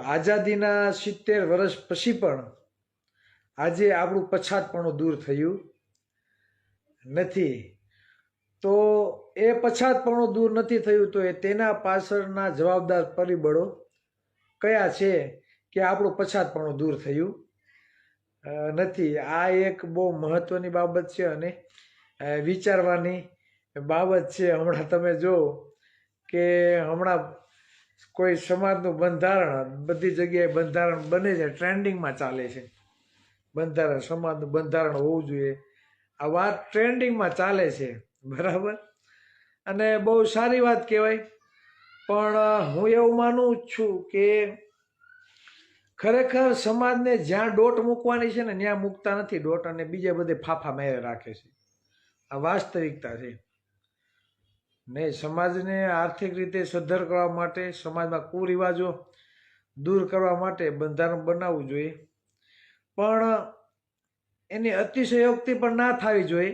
આઝાદીના 70 વર્ષ પછી પણ આજે આપણું પછાતપણું દૂર થયું નથી. તો એ પછાતપણું દૂર નથી થયું તો તેના પાછળના જવાબદાર પરિબળો કયા છે કે આપણું પછાતપણું દૂર થયું નથી. આ એક બહુ મહત્વની બાબત છે અને વિચારવાની બાબત છે. હમણાં તમે જો કે હમણાં કોઈ સમાજનું બંધારણ બધી જગ્યાએ બંધારણ બને છે, ટ્રેન્ડિંગમાં ચાલે છે. બંધારણ સમાજનું બંધારણ હોવું જોઈએ, આ વાત ટ્રેન્ડિંગમાં ચાલે છે, બરાબર. અને બહુ સારી વાત કહેવાય. પણ હું એવું માનું છું કે ખરેખર સમાજને જ્યાં દોટ મૂકવાની છે ને ત્યાં મૂકતા નથી દોટ, અને બીજે બધે ફાફા મારે રાખે છે. આ વાસ્તવિકતા છે. ને સમાજને આર્થિક રીતે સદ્ધર કરવા માટે, સમાજમાં કુરિવાજો દૂર કરવા માટે બંધારણ બનાવવું જોઈએ. પણ એની અતિશયોક્તિ પણ ના થવી જોઈએ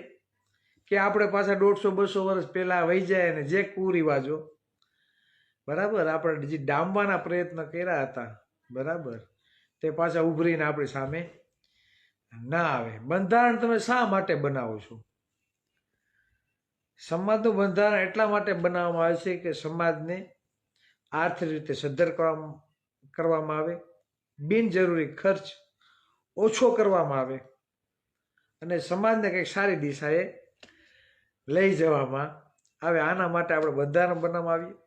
કે આપણે પાછા 150-200 વર્ષ પહેલાં વહી જાય અને જે કુરિવાજો, બરાબર, આપણે જે ડામવાના પ્રયત્ન કર્યા હતા, બરાબર, તે પાછા ઉભરીને આપણી સામે ના આવે. બંધારણ તમે શા માટે બનાવો છો? સમાજનું બંધારણ એટલા માટે બનાવવામાં આવે છે કે સમાજને આર્થિક રીતે સદ્ધર કરવામાં આવે, બિનજરૂરી ખર્ચ ઓછો કરવામાં આવે અને સમાજને કંઈક સારી દિશાએ લઈ જવામાં આવે. આના માટે આપણે બંધારણ બનાવવામાં આવીએ.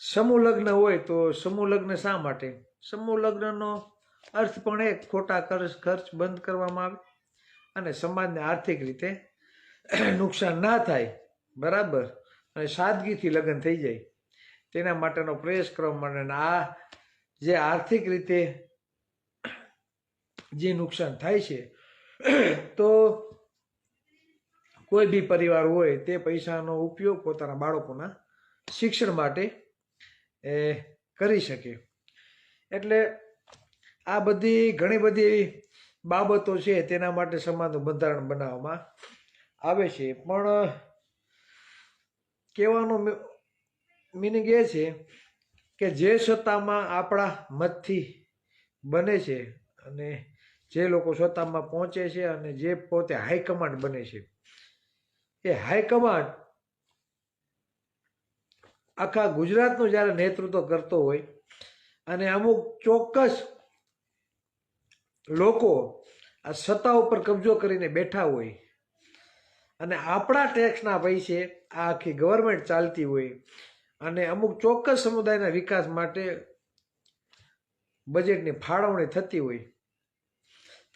સમૂહ લગ્ન હોય તો સમૂહ લગ્ન શા માટે? સમૂહ લગ્નનો અર્થ પણ એક ખોટા ખર્ચ બંધ કરવામાં આવે અને સમાજને આર્થિક રીતે નુકસાન ના થાય, બરાબર, અને સાદગીથી લગ્ન થઈ જાય તેના માટેનો પ્રયાસ કરવા માટે. આ જે આર્થિક રીતે જે નુકસાન થાય છે તો કોઈ બી પરિવાર હોય તે પૈસાનો ઉપયોગ પોતાના બાળકોના શિક્ષણ માટે કરી શકે. એટલે આ બધી ઘણી બધી એવી બાબતો છે તેના માટે સમાજનું બંધારણ બનાવવામાં આવે છે. પણ કહેવાનો મિનિંગ એ છે કે જે સત્તામાં આપણા મતથી બને છે અને જે લોકો સત્તામાં પહોંચે છે અને જે પોતે હાઈકમાન્ડ બને છે, એ હાઈકમાન્ડ આખા ગુજરાતનું જ્યારે નેતૃત્વ કરતો હોય અને અમુક ચોક્કસ લોકો આ સત્તા ઉપર કબજો કરીને બેઠા હોય અને આપણા ટેક્સના પૈસે આ આખી ગવર્મેન્ટ ચાલતી હોય અને અમુક ચોક્કસ સમુદાયના વિકાસ માટે બજેટની ફાળવણી થતી હોય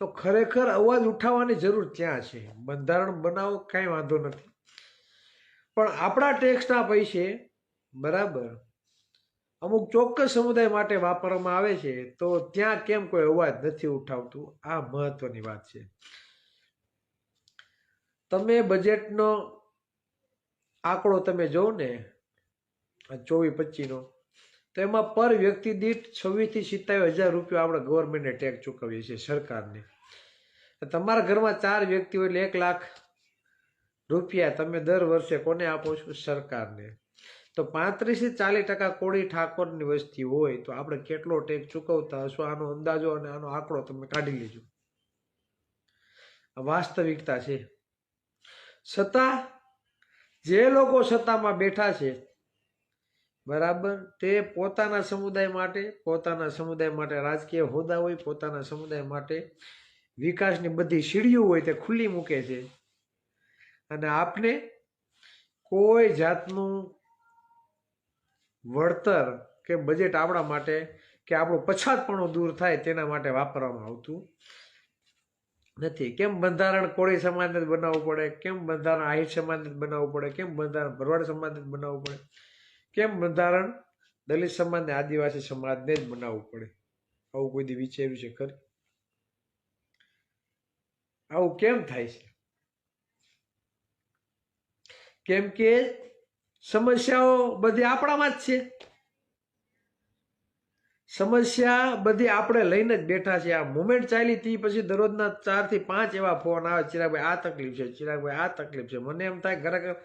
તો ખરેખર અવાજ ઉઠાવવાની જરૂર ક્યાં છે? બંધારણ બનાવો, કાંઈ વાંધો નથી, પણ આપણા ટેક્સના પૈસે, બરાબર, અમુક ચોક્કસ સમુદાય માટે વાપરવામાં આવે છે તો ત્યાં કેમ કોઈ અવાજ નથી ઉઠાવતું? આ મહત્વની વાત છે. તમે બજેટનો આંકડો તમે જોવો ને 24-25નો, તો એમાં પર વ્યક્તિ દીઠ 26,000 થી 27,000 રૂપિયા આપણે ગવર્મેન્ટને ટેક્સ ચૂકવીએ છીએ, સરકારને. તમારા ઘરમાં 4 વ્યક્તિ હોય એટલે 1 લાખ રૂપિયા તમે દર વર્ષે કોને આપો છો? સરકારને. તો 35-40% કોળી ઠાકોરની વસ્તી હોય તો આપણે કેટલો ટેક્સ ચૂકવતા હશો? આનો અંદાજો અને આનો આંકડો તમે કાઢી લેજો. વાસ્તવિકતા છે. છતાં જે લોકો સત્તામાં બેઠા છે, બરાબર, તે પોતાના સમુદાય માટે રાજકીય હોદ્દા હોય, પોતાના સમુદાય માટે વિકાસની બધી સીડીઓ હોય તે ખુલ્લી મૂકે છે અને આપને કોઈ જાતનું વળતર કે બજેટ આપણા માટે કે આપણું પછાતપણું દૂર થાય તેના માટે વાપરવામાં આવતું નથી. કેમ બંધારણ કોળી સમાજને જ બનાવવું પડે? કેમ બંધારણ આહિર સમાજને જ બનાવવું પડે? કેમ બંધારણ ભરવાડ સમાજને જ બનાવવું પડે? કેમ બંધારણ દલિત સમાજને, આદિવાસી સમાજને જ બનાવવું પડે? આવું કોઈ દી વિચાર્યું છે ખરું? આવું કેમ થાય છે? કેમ કે સમસ્યાઓ બધી આપણામાં જ છે. સમસ્યા બધી આપણે લઈને જ બેઠા છે. આ મુમેન્ટ ચાલી તે પછી દરરોજના 4 થી 5 એવા ફોન આવે, ચિરાગભાઈ આ તકલીફ છે, ચિરાગભાઈ આ તકલીફ છે. મને એમ થાય ખરેખર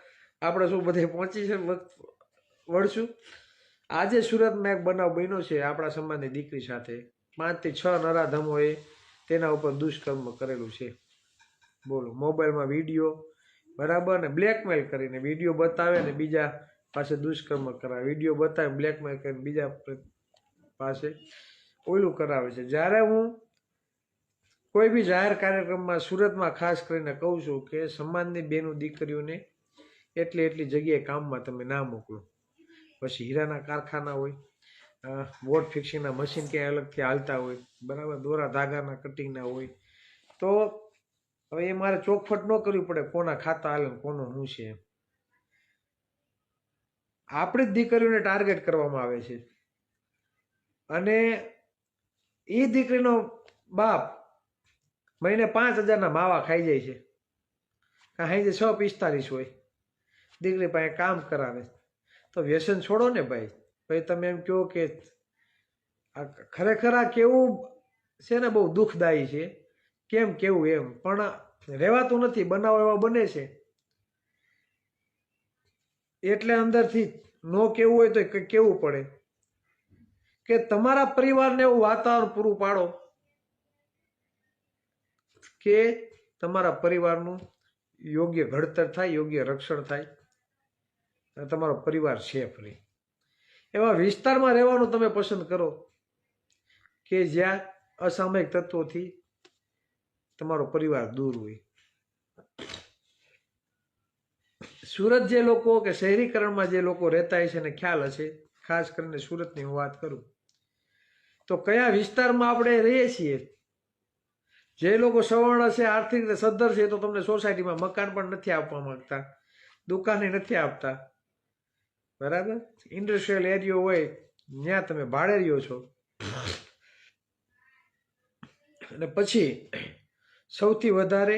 આપણે શું બધે પહોંચી છે વળશું? આજે સુરતમાં એક બનાવ બન્યો છે આપણા સમાજની દીકરી સાથે. 5 થી 6 નરાધમોએ તેના ઉપર દુષ્કર્મ કરેલું છે. બોલો, મોબાઈલમાં વિડીયો, બરાબર, ને બ્લેકમેલ કરીને વિડીયો બતાવે ને બીજા પાસે દુષ્કર્મ કરાવે, વિડીયો બતાવે બ્લેકમેલ કરીને બીજા પાસે ઓલું કરાવે છે. જ્યારે હું કોઈ બી જાહેર કાર્યક્રમમાં સુરતમાં ખાસ કરીને કહું છું કે સમાજની બેનું દીકરીઓને એટલી જગ્યાએ કામમાં તમે ના મોકલો. પછી હીરાના કારખાના હોય, વોટ ફિક્સિંગના મશીન ક્યાંય અલગથી હાલતા હોય, બરાબર, દોરા ધાગાના કટિંગના હોય, તો હવે એ મારે ચોખવટ ન કરવી પડે કોના ખાતા હાલે કોનું શું છે. આપણી જ દીકરીઓને ટાર્ગેટ કરવામાં આવે છે અને એ દીકરીનો બાપ મહિને 5,000ના માવા ખાઈ જાય છે. કાંઈ જે 6:45 હોય, દીકરી પાસે કામ કરાવે. તો વ્યસન છોડો ને ભાઈ. ભાઈ તમે એમ કહો કે ખરેખર આ કેવું છે ને, બહુ દુઃખદાયી છે. કેમ કેવું એમ, પણ રહેવાતું નથી. બનાવો એવા બને છે એટલે અંદરથી ન કેવું હોય તો કેવું પડે કે તમારા પરિવારને એવું વાતાવરણ પૂરું પાડો કે તમારા પરિવારનું યોગ્ય ઘડતર થાય, યોગ્ય રક્ષણ થાય અને તમારો પરિવાર સેફ રહે. એવા વિસ્તારમાં રહેવાનું તમે પસંદ કરો કે જ્યાં અસામયિક તત્વોથી તમારો પરિવાર દૂર હોય. સુરત જે લોકો કે શહેરીકરણમાં જે લોકો રહેતા હોય છે એને ખ્યાલ હશે, ખાસ કરીને સુરતની હું વાત કરું તો કયા વિસ્તારમાં આપણે રહીએ છીએ. જે લોકો સવર્ણ છે, આર્થિક રીતે સદ્ધર છે, તો તમને સોસાયટીમાં મકાન પણ નથી આપવા માંગતા, દુકાને નથી આપતા, બરાબર. ઇન્ડસ્ટ્રીયલ એરિયો હોય ત્યાં તમે ભાડે રહ્યો છો. અને પછી સૌથી વધારે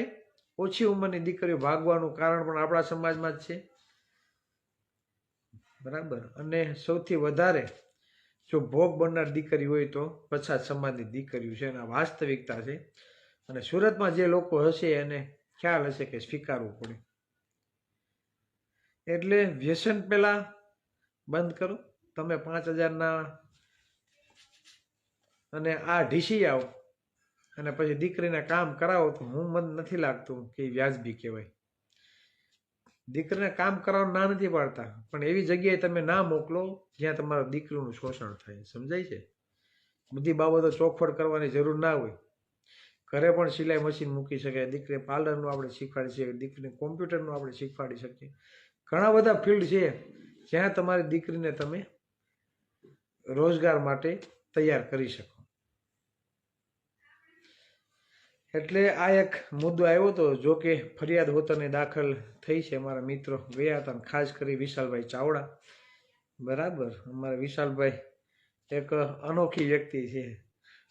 ઓછી ઉંમરની દીકરીઓ ભાગવાનું કારણ પણ આપણા સમાજમાં જ છે, બરાબર. અને સૌથી વધારે જો ભોગ બનનાર દીકરી હોય તો પછાત સમાજની દીકરીઓ છે. અને વાસ્તવિકતા છે. અને સુરતમાં જે લોકો હશે એને ખ્યાલ હશે કે સ્વીકારવું પડે. એટલે વ્યસન પહેલા બંધ કરો. તમે 5,000ના અને આ ઢીસી આવો અને પછી દીકરીને કામ કરાવો તો મને નથી લાગતું કે વ્યાજબી કહેવાય. દીકરીને કામ કરવાનું ના નથી પાડતા, પણ એવી જગ્યાએ તમે ના મોકલો જ્યાં તમારા દીકરીનું શોષણ થાય. સમજાય છે? બધી બાબતો ચોખવટ કરવાની જરૂર ના હોય. ઘરે પણ સિલાઈ મશીન મૂકી શકાય, દીકરી પાર્લરનું આપણે શીખવાડી શકીએ, દીકરીને કોમ્પ્યુટરનું આપણે શીખવાડી શકીએ. ઘણા બધા ફિલ્ડ છે જ્યાં તમારી દીકરીને તમે રોજગાર માટે તૈયાર કરી શકો. એટલે આ એક મુદ્દો આવ્યો હતો. જો કે ફરિયાદ હોતને દાખલ થઈ છે. અમારા મિત્રો ગયા હતા, ખાસ કરી વિશાલભાઈ ચાવડા, બરાબર. અમારા વિશાલભાઈ એક અનોખી વ્યક્તિ છે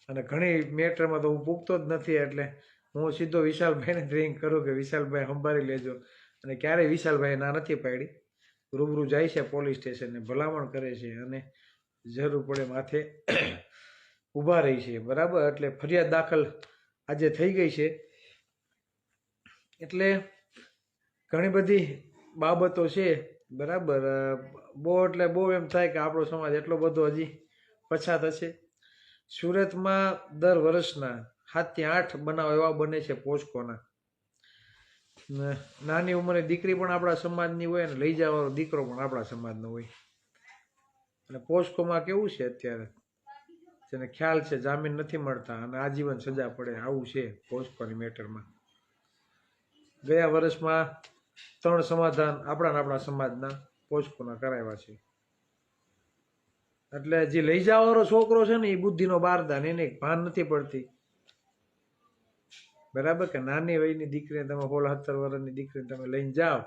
અને ઘણી મેટરમાં તો હું પૂગતો જ નથી, એટલે હું સીધો વિશાલભાઈને ડ્રિંક કરું કે વિશાલભાઈ સંભાળી લેજો. અને ક્યારેય વિશાલભાઈ ના નથી પાડી. રૂબરૂ જાય છે પોલીસ સ્ટેશને, ભલામણ કરે છે અને જરૂર પડે માથે ઊભા રહી છે, બરાબર. એટલે ફરિયાદ દાખલ આજે થઈ ગઈ છે. એટલે ઘણી બધી બાબતો છે, બરાબર. એટલે બહુ એમ થાય કે આપણો સમાજ એટલો બધો હજી પછાત હશે. સુરતમાં દર વર્ષના 7 થી 8 બનાવ એવા બને છે પોસ્કોના. નાની ઉંમરની દીકરી પણ આપણા સમાજની હોય અને લઈ જવાનો દીકરો પણ આપણા સમાજનો હોય. અને પોસ્કોમાં કેવું છે અત્યારે, જેને ખ્યાલ છે, જામીન નથી મળતા અને આજીવન સજા પડે, આવું છે પોસ્કોની મેટરમાં. ગયા વર્ષમાં 3 સમાધાન આપણા સમાજના પોસ્કોના કરાવ્યા છે. એટલે જે લઈ જવાનો છોકરો છે ને એ બુદ્ધિનો બારદાન, એને ભાન નથી પડતી, બરાબર. કે નાની વયની દીકરીને તમે 16-17 વર્ષની દીકરીને તમે લઈને જાઓ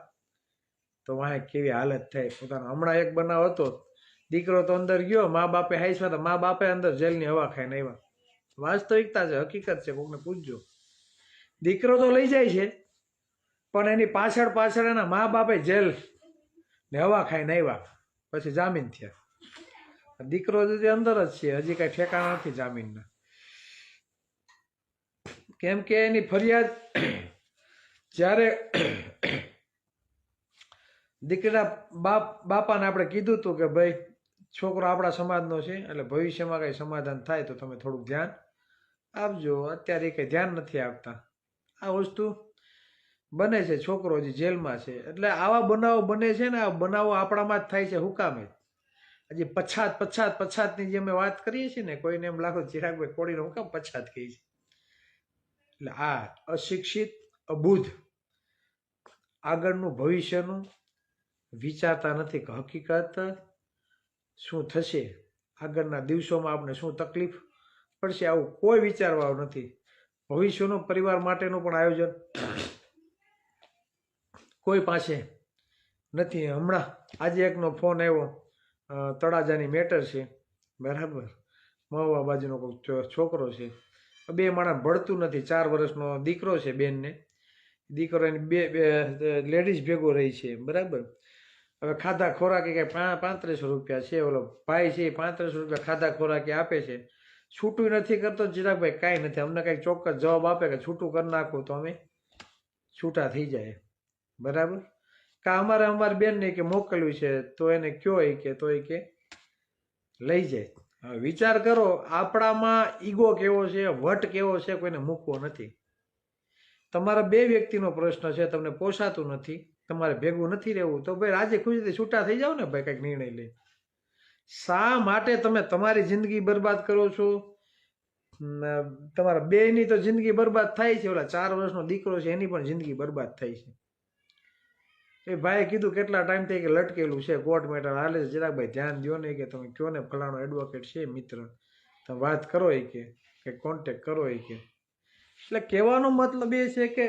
તો વાંહે કેવી હાલત થાય પોતાનો. હમણાં એક બનાવ હતો, દીકરો તો અંદર ગયો, મા બાપે હાઈસવા તો મા બાપે અંદર જેલની હવા ખાઈને આવ્યા. વાસ્તવિકતા છે, હકીકત છે, કોકને પૂછજો. દીકરો તો લઈ જાય છે પણ એની પાછળ એના મા બાપે જેલ ને હવા ખાઈને આવ્યા, પછી જામીન થયા. દીકરો અંદર જ છે, હજી કઈ ઠેકાણા નથી જામીનના. કેમ કે એની ફરિયાદ જ્યારે દીકરીના બાપાને આપણે કીધું હતું કે ભાઈ છોકરો આપણા સમાજનો છે એટલે ભવિષ્યમાં કંઈ સમાધાન થાય તો તમે થોડુંક ધ્યાન આપજો. અત્યારે કંઈ ધ્યાન નથી આપતા. આ વસ્તુ બને છે. છોકરો હજી જેલમાં છે એટલે આવા બનાવો બને છે ને. આ બનાવો આપણામાં જ થાય છે. હું કામે હજી પછાતની જે અમે વાત કરીએ છીએ ને, કોઈને એમ લાગો ચિરાગભાઈ કોળીને હું કામ પછાત કહી છે. એટલે આ અશિક્ષિત અબુધ આગળનું ભવિષ્યનું વિચારતા નથી કે હકીકત શું થશે, આગળના દિવસોમાં આપણે શું તકલીફ પડશે, આવું કોઈ વિચારવાનું નથી. ભવિષ્યનો પરિવાર માટેનું પણ આયોજન કોઈ પાસે નથી. હમણાં આજે એકનો ફોન આવ્યો, તળાજાની મેટર છે, બરાબર, મહુવા બાજુનો કોઈ છોકરો છે, બે માણસ ભળતું નથી, 4 વર્ષનો દીકરો છે બેનને, દીકરો એની બે લેડીઝ ભેગો રહી છે, બરાબર. હવે ખાધા ખોરાકી કંઈ 3500 રૂપિયા છે, ઓલો ભાઈ છે 3500 રૂપિયા ખાધા ખોરાકી આપે છે, છૂટું નથી કરતો. ચિરાગભાઈ કાંઈ નથી, અમને કંઈક ચોક્કસ જવાબ આપે કે છૂટું કરી નાખો તો અમે છૂટા થઈ જાય, બરાબર. કા અમારી બેનને કે મોકલ્યું છે તો એને કયો તો એ કે લઈ જાય. હવે વિચાર કરો, આપણામાં ઈગો કેવો છે, વટ કેવો છે, કોઈને મૂકવો નથી. તમારા 2 વ્યક્તિનો પ્રશ્ન છે, તમને પોસાતું નથી, તમારે ભેગું નથી રહેવું, તો ભાઈ રાજી ખુશીથી છૂટા થઈ જાઓ ને ભાઈ, કંઈક નિર્ણય લઈ. શા માટે તમે તમારી જિંદગી બરબાદ કરો છો? તમારા બેની તો જિંદગી બરબાદ થાય છે, ઓલા 4 વર્ષનો દીકરો છે એની પણ જિંદગી બરબાદ થાય છે. એ ભાઈએ કીધું કેટલા ટાઈમથી કે લટકેલું છે, કોર્ટ મેટર હાલે છે, ચિરાગભાઈ ધ્યાન દો ને, કે તમે કયો ને ફલાણો એડવોકેટ છે મિત્ર, તમે વાત કરો કે કોન્ટેક કરો કે. એટલે કહેવાનો મતલબ એ છે કે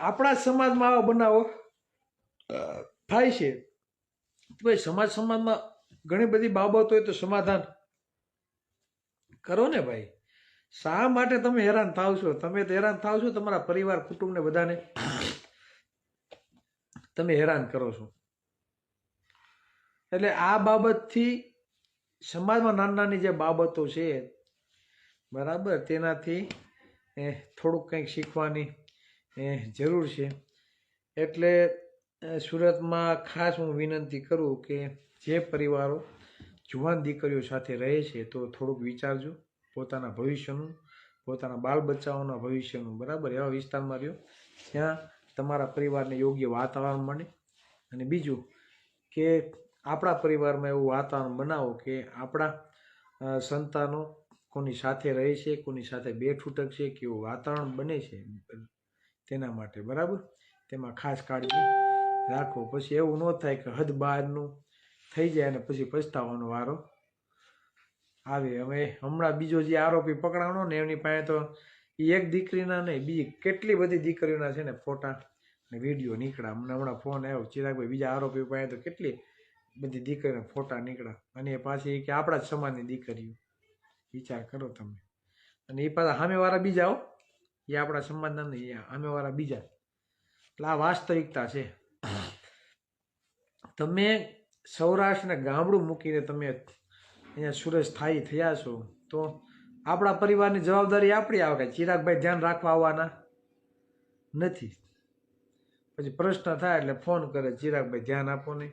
આપણા સમાજમાં આવા બનાવો થાય છે. ભાઈ સમાજમાં ઘણી બધી બાબતો હોય તો સમાધાન કરો ને ભાઈ. શા માટે તમે હેરાન થાવ છો? તમે તો હેરાન થાવ છો, તમારા પરિવાર કુટુંબને બધાને તમે હેરાન કરો છો. એટલે આ બાબતથી સમાજમાં નાની જે બાબતો છે, બરાબર, તેનાથી થોડુંક કંઈક શીખવાની જરૂર છે. એટલે સુરતમાં ખાસ હું વિનંતી કરું કે જે પરિવારો જુવાન દીકરીઓ સાથે રહે છે તો થોડુંક વિચારજો પોતાના ભવિષ્યનું, પોતાના બાલ બચ્ચાઓના ભવિષ્યનું, બરાબર. એવા વિસ્તારમાં રહ્યો ત્યાં તમારા પરિવારને યોગ્ય વાતાવરણ મળે. અને બીજું કે આપણા પરિવારમાં એવું વાતાવરણ બનાવો કે આપણા સંતાનો કોની સાથે રહે છે, કોની સાથે બેઠુંઠક છે, કેવું વાતાવરણ બને છે તેના માટે, બરાબર. તેમાં ખાસ કાળજી રાખો. પછી એવું ન થાય કે હદ બહારનું થઈ જાય અને પછી પછતાવાનો વારો આવે. હવે હમણાં બીજો જે આરોપી પકડાણો ને, એમની પાસે તો એક દીકરીના નહીં, બીજી કેટલી બધી દીકરીઓના છે ને ફોટા ને વિડીયો નીકળ્યા. અમને હમણાં ફોન આવ્યો, ચિરાગભાઈ બીજા આરોપી પાસે તો કેટલી બધી દીકરીના ફોટા નીકળ્યા, અને એ પાછી કે આપણા જ સમાજની દીકરીઓ. વિચાર કરો તમે. અને એ પાછા સામેવાળા બીજા, એ આપણા સમાજના નહીં, એ સામેવાળા બીજા. એટલે આ વાસ્તવિકતા છે. તમે સૌરાષ્ટ્રને ગામડું મૂકીને તમે અહીંયા સુરત સ્થાયી થયા છો તો આપણા પરિવારની જવાબદારી આપણી આવે કે ચિરાગભાઈ ધ્યાન રાખવા આવવાના નથી. પછી પ્રશ્ન થાય એટલે ફોન કરે, ચિરાગભાઈ ધ્યાન આપો ને,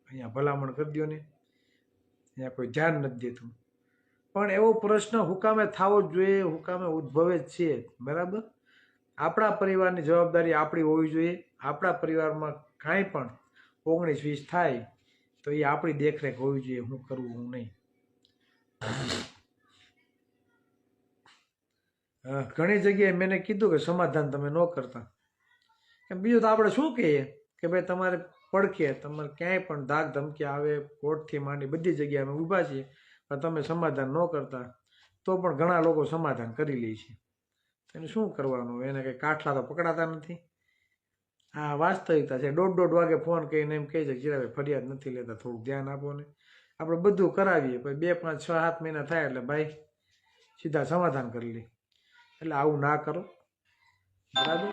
અહીંયા ભલામણ કરી દો ને, અહીંયા કોઈ ધ્યાન નથી દેતું. પણ એવો પ્રશ્ન હુકામે થવો જ જોઈએ, હુકામે ઉદ્ભવે જ છે, બરાબર. આપણા પરિવારની જવાબદારી આપણી હોવી જોઈએ. આપણા પરિવારમાં કાંઈ પણ 19-20 થાય તો એ આપણી દેખરેખ હોવી જોઈએ, હું કરવું હું નહીં. ઘણી જગ્યાએ મેં કીધું કે સમાધાન તમે ન કરતા. બીજું તો આપણે શું કહીએ કે ભાઈ તમારે પડખે તમારે ક્યાંય પણ ધાક ધમકી આવે, કોર્ટથી માંડી બધી જગ્યાએ અમે ઊભા છીએ, પણ તમે સમાધાન ન કરતા તો પણ ઘણા લોકો સમાધાન કરી લે છે. એને શું કરવાનું? એને કંઈ કાઠલા તો પકડાતા નથી. આ વાસ્તવિકતા છે. 1:30 વાગે ફોન કરીને એમ કહે છે ચિરાગભાઈ ફરિયાદ નથી લેતા, થોડુંક ધ્યાન આપો ને. આપણે બધું કરાવીએ, પછી 2, 5, 6, 7 મહિના થાય એટલે ભાઈ સીધા સમાધાન કરી લે. એટલે આવું ના કરો, બરાબર.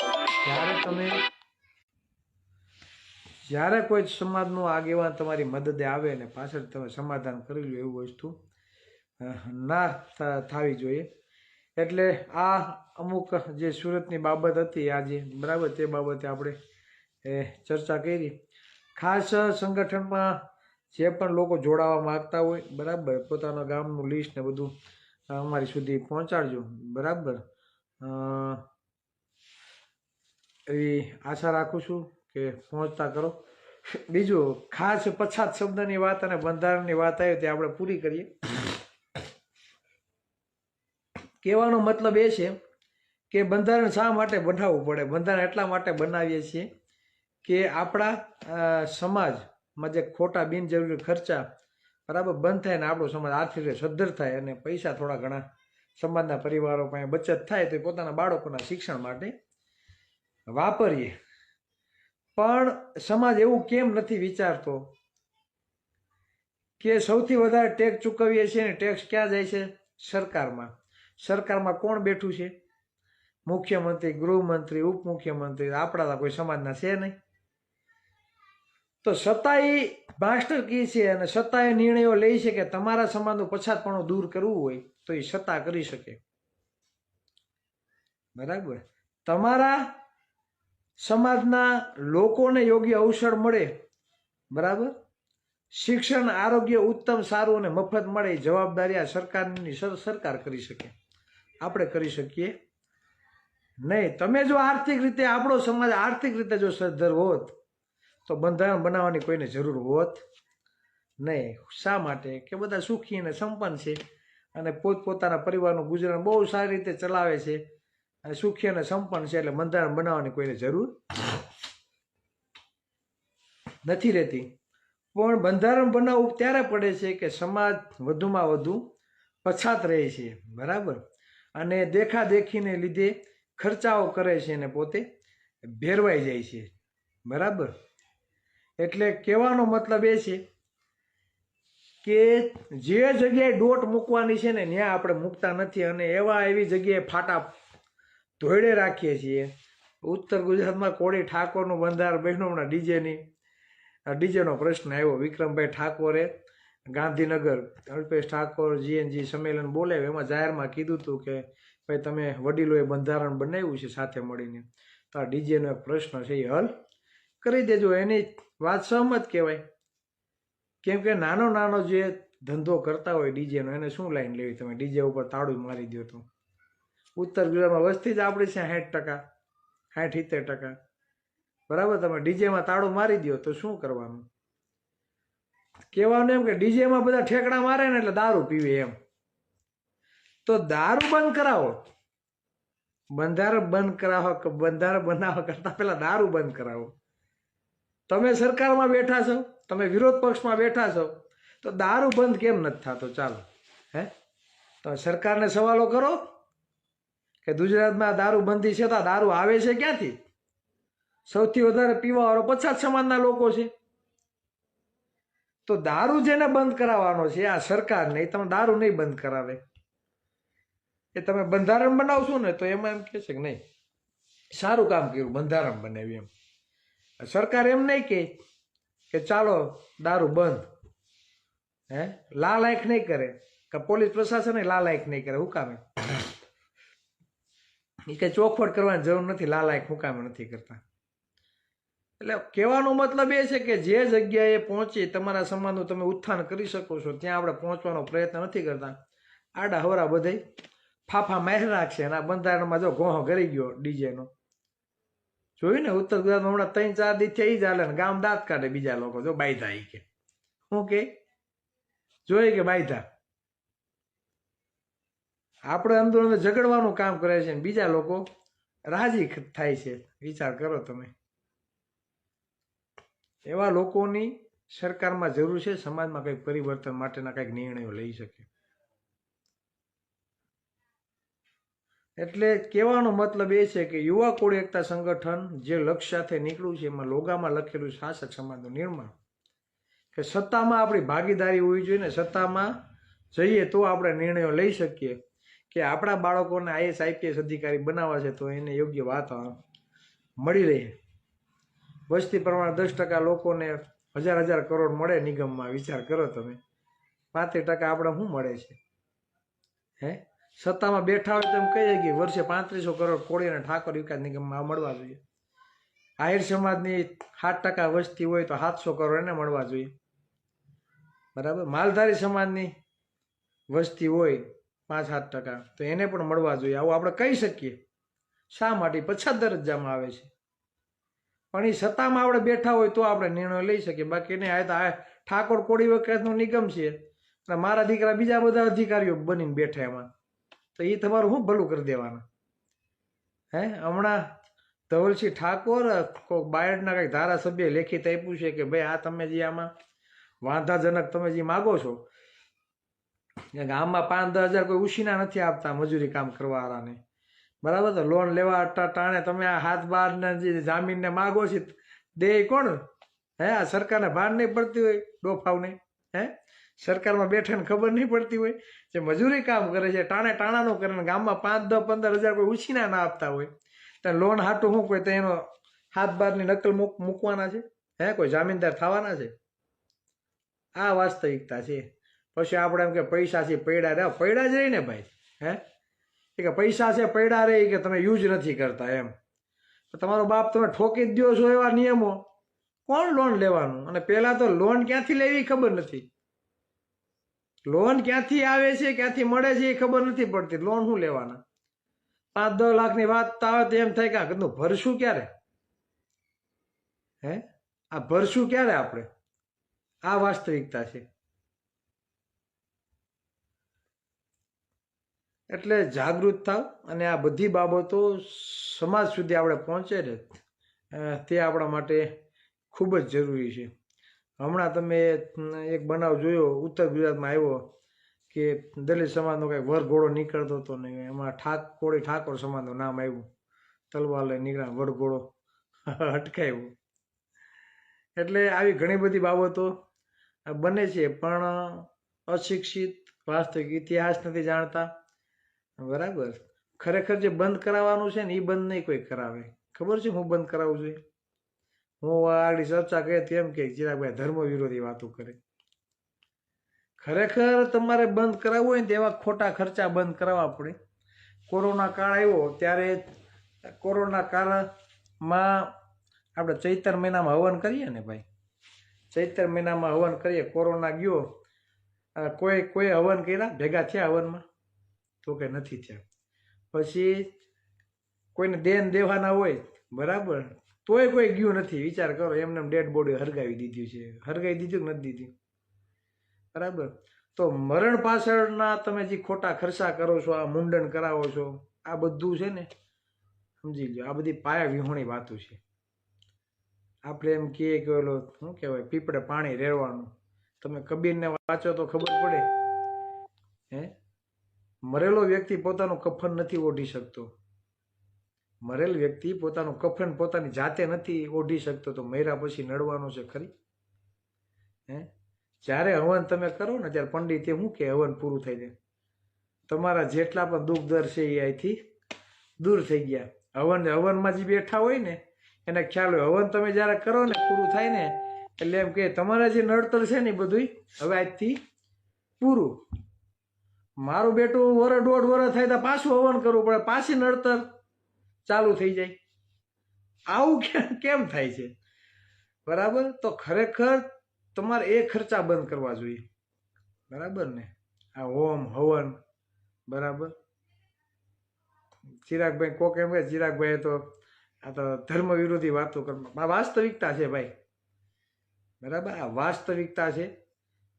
જ્યારે કોઈ સમાજનો આગેવાન તમારી મદદે આવે ને પાછળ તમે સમાધાન કરી લો, એવું વસ્તુ ના થવી જોઈએ. એટલે આ અમુક જે સુરતની બાબત હતી આજે, બરાબર, તે બાબતે આપણે ચર્ચા કરી. ખાસ સંગઠનમાં જે પણ લોકો જોડાવા માંગતા હોય બરાબર પોતાના ગામનું લિસ્ટ ને બધું અમારી સુધી પહોંચાડજો બરાબર. એવી આશા રાખું છું કે પહોંચતા કરો. બીજું ખાસ પછાત શબ્દની વાત અને બંધારણની વાત આવી તે આપણે પૂરી કરીએ. કહેવાનો મતલબ એ છે કે બંધારણ શા માટે બનાવવું પડે. બંધારણ એટલા માટે બનાવીએ છીએ કે આપણા સમાજમાં જે ખોટા બિનજરૂરી ખર્ચા બરાબર બંધ થાય ને આપણો સમાજ આર્થિક રીતે સદ્ધર થાય અને પૈસા થોડા ઘણા સમાજના પરિવારો પાસે બચત થાય તો પોતાના બાળકોના શિક્ષણ માટે વાપરીએ. પણ સમાજ એવું કેમ નથી વિચારતો કે સૌથી વધારે ટેક્સ ચૂકવીએ છીએ ને ટેક્સ ક્યાં જાય છે? સરકારમાં. સરકારમાં કોણ બેઠું છે? મુખ્યમંત્રી, ગૃહમંત્રી, ઉપમુખ્યમંત્રી. આપણા કોઈ સમાજના છે નહીં. તો છતાંય માસ્ટર કી છે અને છતાંય નિર્ણયો લે છે કે તમારા સમાજનું પછાતપણું દૂર કરવું હોય તો એ છતાં કરી શકે બરાબર. તમારા સમાજના લોકોને યોગ્ય અવસર મળે બરાબર, શિક્ષણ આરોગ્ય ઉત્તમ સારું અને મફત મળે એ જવાબદારી આ સરકારની સરકાર કરી શકે, આપણે કરી શકીએ નહીં. તમે જો આર્થિક રીતે આપણો સમાજ આર્થિક રીતે જો સદ્ધર હોત તો બંધારણ બનાવવાની કોઈને જરૂર હોત નહીં. શા માટે? કે બધા સુખી અને સંપન્ન છે અને પોતપોતાના પરિવારનું ગુજરાન બહુ સારી રીતે ચલાવે છે અને સુખી અને સંપન્ન છે એટલે બંધારણ બનાવવાની કોઈને જરૂર નથી રહેતી. પણ બંધારણ બનાવવું ત્યારે પડે છે કે સમાજ વધુમાં વધુ પછાત રહે છે બરાબર, અને દેખાદેખીને લીધે ખર્ચાઓ કરે છે અને પોતે ભેરવાઈ જાય છે બરાબર. એટલે કહેવાનો મતલબ એ છે કે જે જગ્યાએ દોટ મૂકવાની છે ને ત્યાં આપણે મૂકતા નથી અને એવી જગ્યાએ ફાટા ધોયડે રાખીએ છીએ. ઉત્તર ગુજરાતમાં કોળી ઠાકોરનું બંધારણ બહેનો હમણાં ડીજેનો પ્રશ્ન આવ્યો. વિક્રમભાઈ ઠાકોરે ગાંધીનગર અલ્પેશ ઠાકોર જીએનજી સંમેલન બોલાવ્યું, એમાં જાહેરમાં કીધું હતું કે ભાઈ તમે વડીલોએ બંધારણ બનાવ્યું છે સાથે મળીને તો આ ડીજેનો એક પ્રશ્ન છે એ હલ કરી દેજો. એની વાત સહમત કહેવાય. કેમ કે નાનો નાનો જે ધંધો કરતા હોય ડીજેનો એને શું લાઈન લેવી? તમે ડીજે ઉપર તાળું મારી દો તો. ઉત્તર ગુજરાતમાં વસ્તી જ આપણી છે 60%, 60-70% બરાબર. તમે ડીજેમાં તાળું મારી દો તો શું કરવાનું? કહેવાનું એમ કે ડીજેમાં બધા ઠેકડા મારે ને એટલે દારૂ પીવે એમ. તો દારૂ બંધ કરાવો, બંધારણ બંધ કરાવો, બંધારણ બનાવવા કરતા પહેલા દારૂ બંધ કરાવો. તમે સરકારમાં બેઠા છો, તમે વિરોધ પક્ષમાં બેઠા છો તો દારૂ બંધ કેમ નથી થતો? ચાલો તમે સરકારને સવાલો કરો કે ગુજરાતમાં દારૂ બંધી છે તો દારૂ આવે છે ક્યાંથી? સૌથી વધારે પીવાવાળો પછાત સમાજના લોકો છે. તો દારૂ જેને બંધ કરાવવાનો છે આ સરકાર નહીં, તમે દારૂ નહીં બંધ કરાવે. એ તમે બંધારણ બનાવશો ને તો એમાં એમ કહે છે કે નહીં સારું કામ કર્યું બંધારણ બનાવ્યું એમ. સરકાર એમ નહીં કે ચાલો દારૂ બંધ, લાલાયક નહીં કરે કે પોલીસ પ્રશાસન લાલાયક નહીં કરે. હું કામે? એ કઈ ચોખવટ કરવાની જરૂર નથી. લાલાયક હું કામે નથી કરતા? એટલે કહેવાનો મતલબ એ છે કે જે જગ્યાએ પહોંચી તમારા સમાજનું તમે ઉત્થાન કરી શકો છો ત્યાં આપણે પહોંચવાનો પ્રયત્ન નથી કરતા. આડા હવરા બધે ફાફા મારી રાખશે અને આ બંધારણમાં જો ગોહો ગરી ગયો ડીજેનો. જોયું ને ઉત્તર ગુજરાતમાં હમણાં 3-4 દિવસ થઈ ચાલે ને ગામ દાંત કાઢે બીજા લોકો. જો બાયધા એ કે શું કે જોઈએ કે બાયધા આપણે અંદર અંદર ઝઘડવાનું કામ કરે છે ને બીજા લોકો રાજી થાય છે. વિચાર કરો તમે. એવા લોકોની સરકારમાં જરૂર છે, સમાજમાં કંઈક પરિવર્તન માટેના કંઈક નિર્ણયો લઈ શકે. એટલે કહેવાનો મતલબ એ છે કે યુવા કોળી એકતા સંગઠન જે લક્ષ્ય સાથે નીકળ્યું છે એમાં લોગામાં લખેલું શાસક સમાજનું નિર્માણ, કે સત્તામાં આપણી ભાગીદારી હોવી જોઈએ ને સત્તામાં જઈએ તો આપણે નિર્ણયો લઈ શકીએ કે આપણા બાળકોને આઈએસ આઈપીએસ અધિકારી બનાવવા છે તો એને યોગ્ય વાતાવરણ મળી રહે. વસ્તી પ્રમાણે 10% લોકોને 1000 કરોડ મળે નિગમમાં. વિચાર કરો તમે. 35% આપણે શું મળે છે? સત્તામાં બેઠા હોય તો એમ કહીએ કે વર્ષે 3500 કરોડ કોળી અને ઠાકોર વિકાસ નિગમમાં મળવા જોઈએ. આહિર સમાજની 7% વસ્તી હોય તો 700 કરોડ એને મળવા જોઈએ. બરાબર. માલધારી સમાજની વસ્તી હોય 5-7%, તો એને પણ મળવા જોઈએ, આવું આપણે કહી શકીએ. શા માટે? પછાત દરજ્જામાં આવે છે. પણ એ સત્તામાં આપણે બેઠા હોય તો આપણે નિર્ણય લઈ શકીએ, બાકી નહીં. આ ઠાકોર કોળી વખતનો નિગમ છે અને મારા દીકરા બીજા બધા અધિકારીઓ બનીને બેઠા એમાં, તો એ તમારું શું ભલું કરી દેવાના? હમણાં ધવલસિંહ ઠાકોર કોઈક બાયડના કંઈક ધારાસભ્ય લેખિત આપ્યું છે કે ભાઈ આ તમે જે આમાં વાંધાજનક તમે જે માગો છો, ગામમાં 5-10 હજાર કોઈ ઉછીના નથી આપતા મજૂરી કામ કરવાવાળાને, બરાબર. તો લોન લેવા ટાણે તમે આ 7-12 જે જામીનને માગો છો, દે કોણ? આ સરકારને ભાર નહીં પડતી હોય ડોફાવને? સરકારમાં બેઠાને ખબર નહીં પડતી હોય? જે મજૂરી કામ કરે છે ટાણાનું કરે ને ગામમાં 5-10-15 હજાર કોઈ ઉછીના ના આપતા હોય, તો લોન હાટું શું કોઈ તો એનો 7-12ની નકલ મૂકવાના છે? કોઈ જામીનદાર થવાના છે? આ વાસ્તવિકતા છે. પછી આપણે એમ કે પૈસા છે પૈડા રહે, પૈડા જ રહી ને ભાઈ. કે પૈસા છે પૈડા રહે કે તમે યુઝ નથી કરતા એમ. તો તમારો બાપ તમે ઠોકી જ દો છો એવા નિયમો, કોણ લોન લેવાનું? અને પહેલાં તો લોન ક્યાંથી લેવી ખબર નથી, લોન ક્યાંથી આવે છે ક્યાંથી મળે છે એ ખબર નથી પડતી. લોન શું લેવાના? 5-10 લાખની વાત આવે તો એમ થાય કે આ કદનું ભરશું ક્યારે? આ ભરશું ક્યારે આપણે? આ વાસ્તવિકતા છે. એટલે જાગૃત થાવ અને આ બધી બાબતો સમાજ સુધી આપણે પહોંચે ને તે આપણા માટે ખૂબ જ જરૂરી છે. હમણાં તમે એક બનાવ જોયો ઉત્તર ગુજરાતમાં આવ્યો કે દલિત સમાજનો કંઈક વરઘોડો નીકળતો હતો ને એમાં ઠાકોર સમાજનું નામ આવ્યું, તલવાર લઈ નીકળ્યા, વરઘોડો અટકાવ્યો. એટલે આવી ઘણી બધી બાબતો બને છે, પણ અશિક્ષિત વાસ્તવિક ઇતિહાસ નથી જાણતા, બરાબર. ખરેખર જે બંધ કરાવવાનું છે ને એ બંધ નહીં કોઈ કરાવે. ખબર છે હું બંધ કરાવવું જોઈએ? હું આગળ ચર્ચા કરી હતી એમ કે ચિરાગભાઈ ધર્મ વિરોધી વાતો કરે. ખરેખર તમારે બંધ કરાવવું હોય ને તેવા ખોટા ખર્ચા બંધ કરાવવા પડે. કોરોના કાળ આવ્યો ત્યારે કોરોના કાળમાં આપણે ચૈત્ર મહિનામાં હવન કરીએ ને ભાઈ, ચૈત્ર મહિનામાં હવન કરીએ. કોરોના ગયો, કોઈ હવન કર્યા ભેગા થયા હવનમાં? તો કે નથી થયા. પછી કોઈને દેન દેવાના હોય, બરાબર, તોય કોઈ ગયું નથી. વિચાર કરો, એમને ડેડ બોડી હરગાવી દીધી છે. હરગાવી દીધું કે નથી દીધી? બરાબર. તો મરણ પાછળના તમે જે ખોટા ખર્ચા કરો છો, આ મુંડન કરાવો છો, આ બધું છે ને સમજી લો, આ બધી પાયા વિહોણી વાતો છે. આપણે એમ કહીએ કે ઓલો શું કહેવાય, પીપળે પાણી રેડવાનું. તમે કબીરને વાંચો તો ખબર પડે. મરેલો વ્યક્તિ પોતાનું કફન નથી ઓઢી શકતો. મરેલ વ્યક્તિ પોતાનું કફન પોતાની જાતે નથી ઓઢી શકતો, તો મર્યા પછી નડવાનો છે ખરી? જ્યારે હવન તમે કરો ને ત્યારે પંડિત શું કે હવન પૂરું થઈ જાય, તમારા જેટલા પણ દુઃખ દર છે એ અહીંથી દૂર થઈ ગયા. હવનમાં જે બેઠા હોય ને એને ખ્યાલ હોય, હવન તમે જ્યારે કરો ને પૂરું થાય ને એટલે એમ કે તમારા જે નડતર છે ને બધું હવે આજથી પૂરું. મારું બેટું 1.5 વર્ષ થાય તો પાછું હવન કરવું પડે, પાછી નડતર ચાલુ થઈ જાય. આવું કેમ થાય છે? બરાબર. તો ખરેખર તમારે એ ખર્ચા બંધ કરવા જોઈએ, બરાબર ને? આ હોમ હવન, બરાબર. ચિરાગભાઈ કોક એમ કે ચિરાગભાઈ તો આ તો ધર્મ વિરોધી વાતો કરવા, આ વાસ્તવિકતા છે ભાઈ, બરાબર. આ વાસ્તવિકતા છે,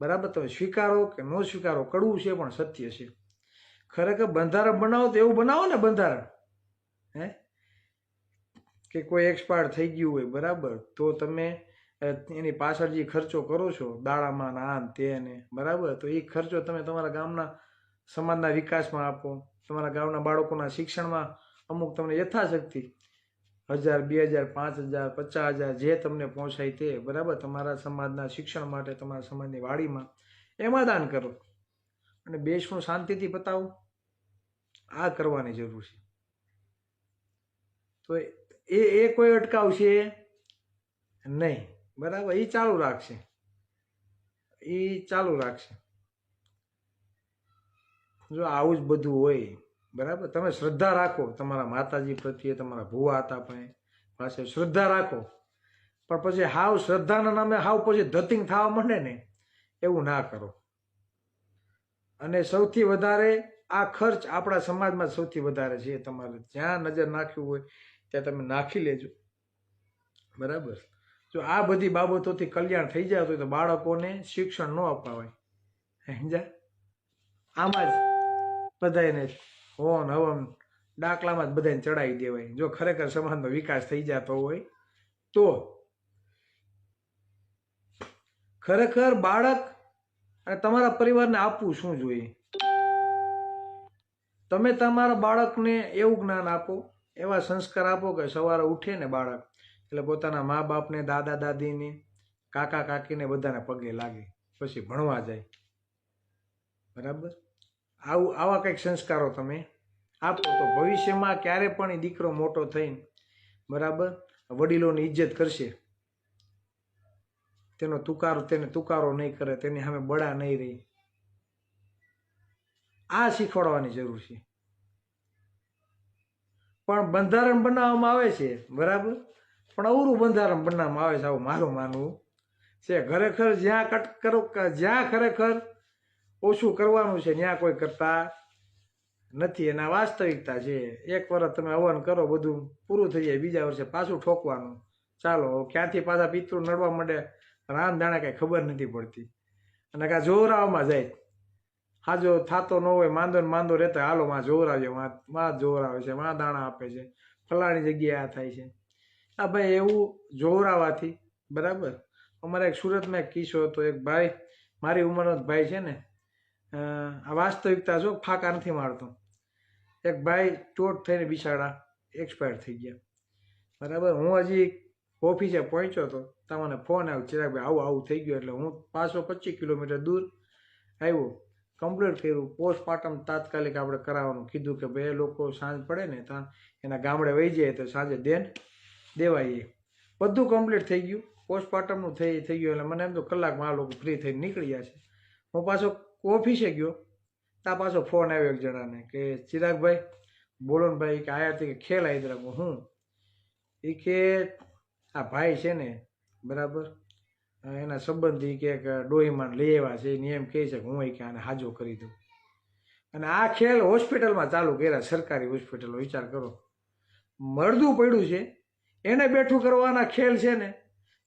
બરાબર. તમે સ્વીકારો કે ન સ્વીકારો, કડવું છે પણ સત્ય છે. ખરેખર બંધારણ બનાવો તો એવું બનાવો ને બંધારણ, કે કોઈ એક્સપાયર થઈ ગયું હોય, બરાબર, તો તમે એની પાછળ જે ખર્ચો કરો છો દાડામાં આન તેને, બરાબર, તો એ ખર્ચો તમે તમારા ગામના સમાજના વિકાસમાં આપો, તમારા ગામના બાળકોના શિક્ષણમાં અમુક તમને યથાશક્તિ 1000, 2000, 5000, 50000 જે તમને પહોંચાય તે, બરાબર, તમારા સમાજના શિક્ષણ માટે, તમારા સમાજની વાડીમાં એમાં દાન કરો અને બેસનું શાંતિથી પતાવો. આ કરવાની જરૂર છે. તો એ કોઈ અટકાવશે નહીં, બરાબર. એ ચાલુ રાખશે, એ ચાલુ રાખશે. જો આવું જ બધું હોય, બરાબર, તમે શ્રદ્ધા રાખો તમારા માતાજી પ્રત્યે, તમારા ભુવા હતા પાસે શ્રદ્ધા રાખો, પણ પછી હાવ શ્રદ્ધાના નામે હાવ પછી ધતિંગ થવા માંડે ને એવું ના કરો. અને સૌથી વધારે આ ખર્ચ આપણા સમાજમાં સૌથી વધારે છે. તમારે જ્યાં નજર નાખ્યું હોય ત્યાં તમે નાખી લેજો. બરાબર. જો આ બધી બાબતોથી કલ્યાણ થઈ જાય તો બાળકોને શિક્ષણ ન અપાવાય. સમજ્યા? આમાં જ બધાને હોન હવન ડાકલામાં જ બધાને ચડાવી દેવાય. જો ખરેખર સમાજનો વિકાસ થઈ જતો હોય તો ખરેખર બાળક અને તમારા પરિવારને આપવું શું જોઈએ? તમે તમારા બાળકને એવું જ્ઞાન આપો, એવા સંસ્કાર આપો કે સવારે ઉઠે ને બાળક એટલે પોતાના મા બાપને, દાદા દાદીને, કાકા કાકીને બધાને પગે લાગે, પછી ભણવા જાય. બરાબર. આવા કંઈક સંસ્કારો તમે આપો તો ભવિષ્યમાં ક્યારે પણ એ દીકરો મોટો થઈને બરાબર વડીલોની ઇજ્જત કરશે. તેને તુકારો નહીં કરે, તેની સામે બળા નહીં રહી. આ શીખવાડવાની જરૂર છે. પણ બંધારણ બનાવવામાં આવે છે બરાબર, પણ અવરું બંધારણ બનાવવામાં આવે છે, આવું મારું માનવું છે. ખરેખર જ્યાં ખરેખર ઓછું કરવાનું છે ત્યાં કોઈ કરતા નથી. એના વાસ્તવિકતા છે. એક વર્ષ તમે હવન કરો, બધું પૂરું થઈ જાય, બીજા વર્ષે પાછું ઠોકવાનું. ચાલો ક્યાંથી પાછા પિતૃ નડવા માંડે, રામ જાણે કઈ ખબર નથી પડતી. અને કાં જોરાવમાં જાય, હાજો થાતો ન હોય, માંદો ને માંદો રહેતો, હાલો માં જોરાવીએ, માં જોરાવે છે, માં દાણા આપે છે, ફલાણી જગ્યાએ આ થાય છે. આ ભાઈ એવું જોરાવાથી બરાબર. અમારે એક સુરતમાં એક કિસ્સો હતો. એક ભાઈ, મારી ઉંમરનો જ ભાઈ છે ને, આ વાસ્તવિકતા જો ફાંકા નથી મારતો. એક ભાઈ ચોટ થઈને બિચારા એક્સપાયર થઈ ગયા. બરાબર. હું હજી ઓફિસે પહોંચ્યો હતો, તમને ફોન આવ્યો, ચિરાગભાઈ આવું થઈ ગયું. એટલે હું 525 કિલોમીટર દૂર આવ્યો, કમ્પ્લીટ કર્યું. પોસ્ટમોર્ટમ તાત્કાલિક આપણે કરાવવાનું કીધું કે ભાઈ લોકો સાંજ પડે ને ત્યાં એના ગામડે વહી જાય તો સાંજે દેન દેવાઈએ. બધું કમ્પ્લીટ થઈ ગયું, પોસ્ટમોર્ટમનું થઈ ગયું. એટલે મને એમ તો કલાકમાં આ લોકો ફ્રી થઈને નીકળી ગયા છે. હું પાછો ઓફિસે ગયો, ત્યાં પાછો ફોન આવ્યો એક જણાને કે ચિરાગભાઈ બોલો ને ભાઈ, કે આયા હતી કે ખેલ હૈદરાબાદ. હું એ કે આ ભાઈ છે ને બરાબર, એના સંબંધી કે ડોહીમાં લઈ આવ્યા છે, એને એમ કહે છે કે હું કે આને હાજો કરી દઉં. અને આ ખેલ હોસ્પિટલમાં ચાલુ કર્યા, સરકારી હોસ્પિટલો. વિચાર કરો, મળદું પડ્યું છે એને બેઠું કરવાના ખેલ છે ને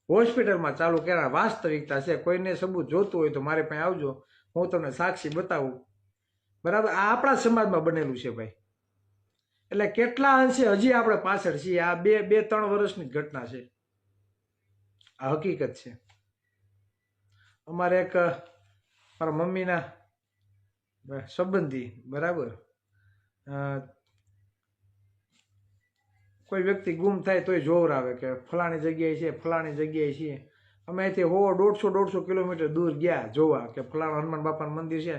હોસ્પિટલમાં ચાલુ કર્યા. વાસ્તવિકતા છે. કોઈને સબૂત જોતું હોય તો મારી પાસે આવજો, હું તમને સાક્ષી બતાવું. બરાબર. આ આપણા સમાજમાં બનેલું છે ભાઈ. એટલે કેટલા અંશે હજી આપણે પાછળ છીએ. આ 2-3 વર્ષની જ ઘટના છે, આ હકીકત છે. અમારે એક મારા મમ્મીના સંબંધી બરાબર, કોઈ વ્યક્તિ ગુમ થાય તોય જોવરાવે કે ફલાણી જગ્યાએ છે, ફલાણી જગ્યાએ છીએ. અમે અહીંથી 100-150 કિલોમીટર દૂર ગયા જોવા કે ફલાણા હનુમાન બાપાનું મંદિર છે,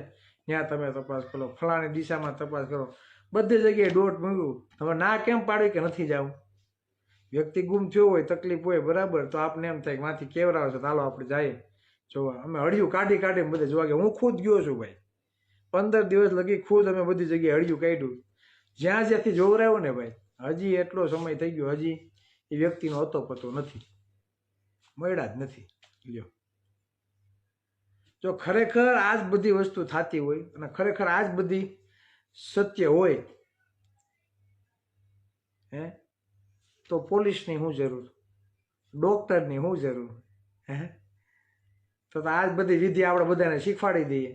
ત્યાં તમે તપાસ કરો, ફલાણી દિશામાં તપાસ કરો. બધી જગ્યાએ દોટ મૂક્યું. તમે ના કેમ પાડ્યું કે નથી જવું? વ્યક્તિ ગુમ થયો હોય, તકલીફ હોય બરાબર, તો આપને એમ થાય કે માંથી કેવરાવે છે, ચાલો આપણે જઈએ જોવા. અમે હળિયું કાઢીને બધે જોવા ગયા. હું ખુદ ગયો છું ભાઈ, 15 દિવસ લગી ખુદ અમે બધી જગ્યાએ હળિયું કાઢ્યું. જ્યાંથી જોવરાયું ને ભાઈ, હજી એટલો સમય થઈ ગયો, હજી એ વ્યક્તિનો હતો પતો નથી, મળ્યા જ નથી. લ્યો, જો ખરેખર આ જ બધી વસ્તુ થતી હોય અને ખરેખર આ જ બધી સત્ય હોય તો પોલીસની શું જરૂર, ડોક્ટરની શું જરૂર? તો આ જ બધી વિધિ આપણે બધાને શીખવાડી દઈએ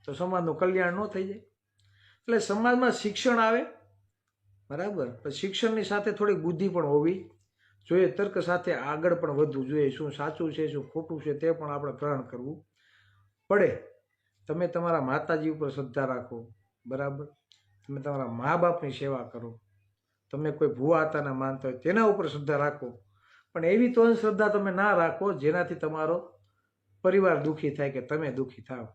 તો સમાજનું કલ્યાણ ન થઈ જાય. એટલે સમાજમાં શિક્ષણ આવે બરાબર, પણ શિક્ષણની સાથે થોડીક બુદ્ધિ પણ હોવી જોઈએ. તર્ક સાથે આગળ પણ વધવું જોઈએ. શું સાચું છે, શું ખોટું છે, તે પણ આપણે ગ્રહણ કરવું પડે. તમે તમારા માતાજી ઉપર શ્રદ્ધા રાખો બરાબર, તમે તમારા મા બાપની સેવા કરો, તમે કોઈ ભૂવા આતાને માનતા હોય તેના ઉપર શ્રદ્ધા રાખો. પણ એવી તો અંધશ્રદ્ધા તમે ના રાખો જેનાથી તમારો પરિવાર દુઃખી થાય કે તમે દુઃખી થાવ.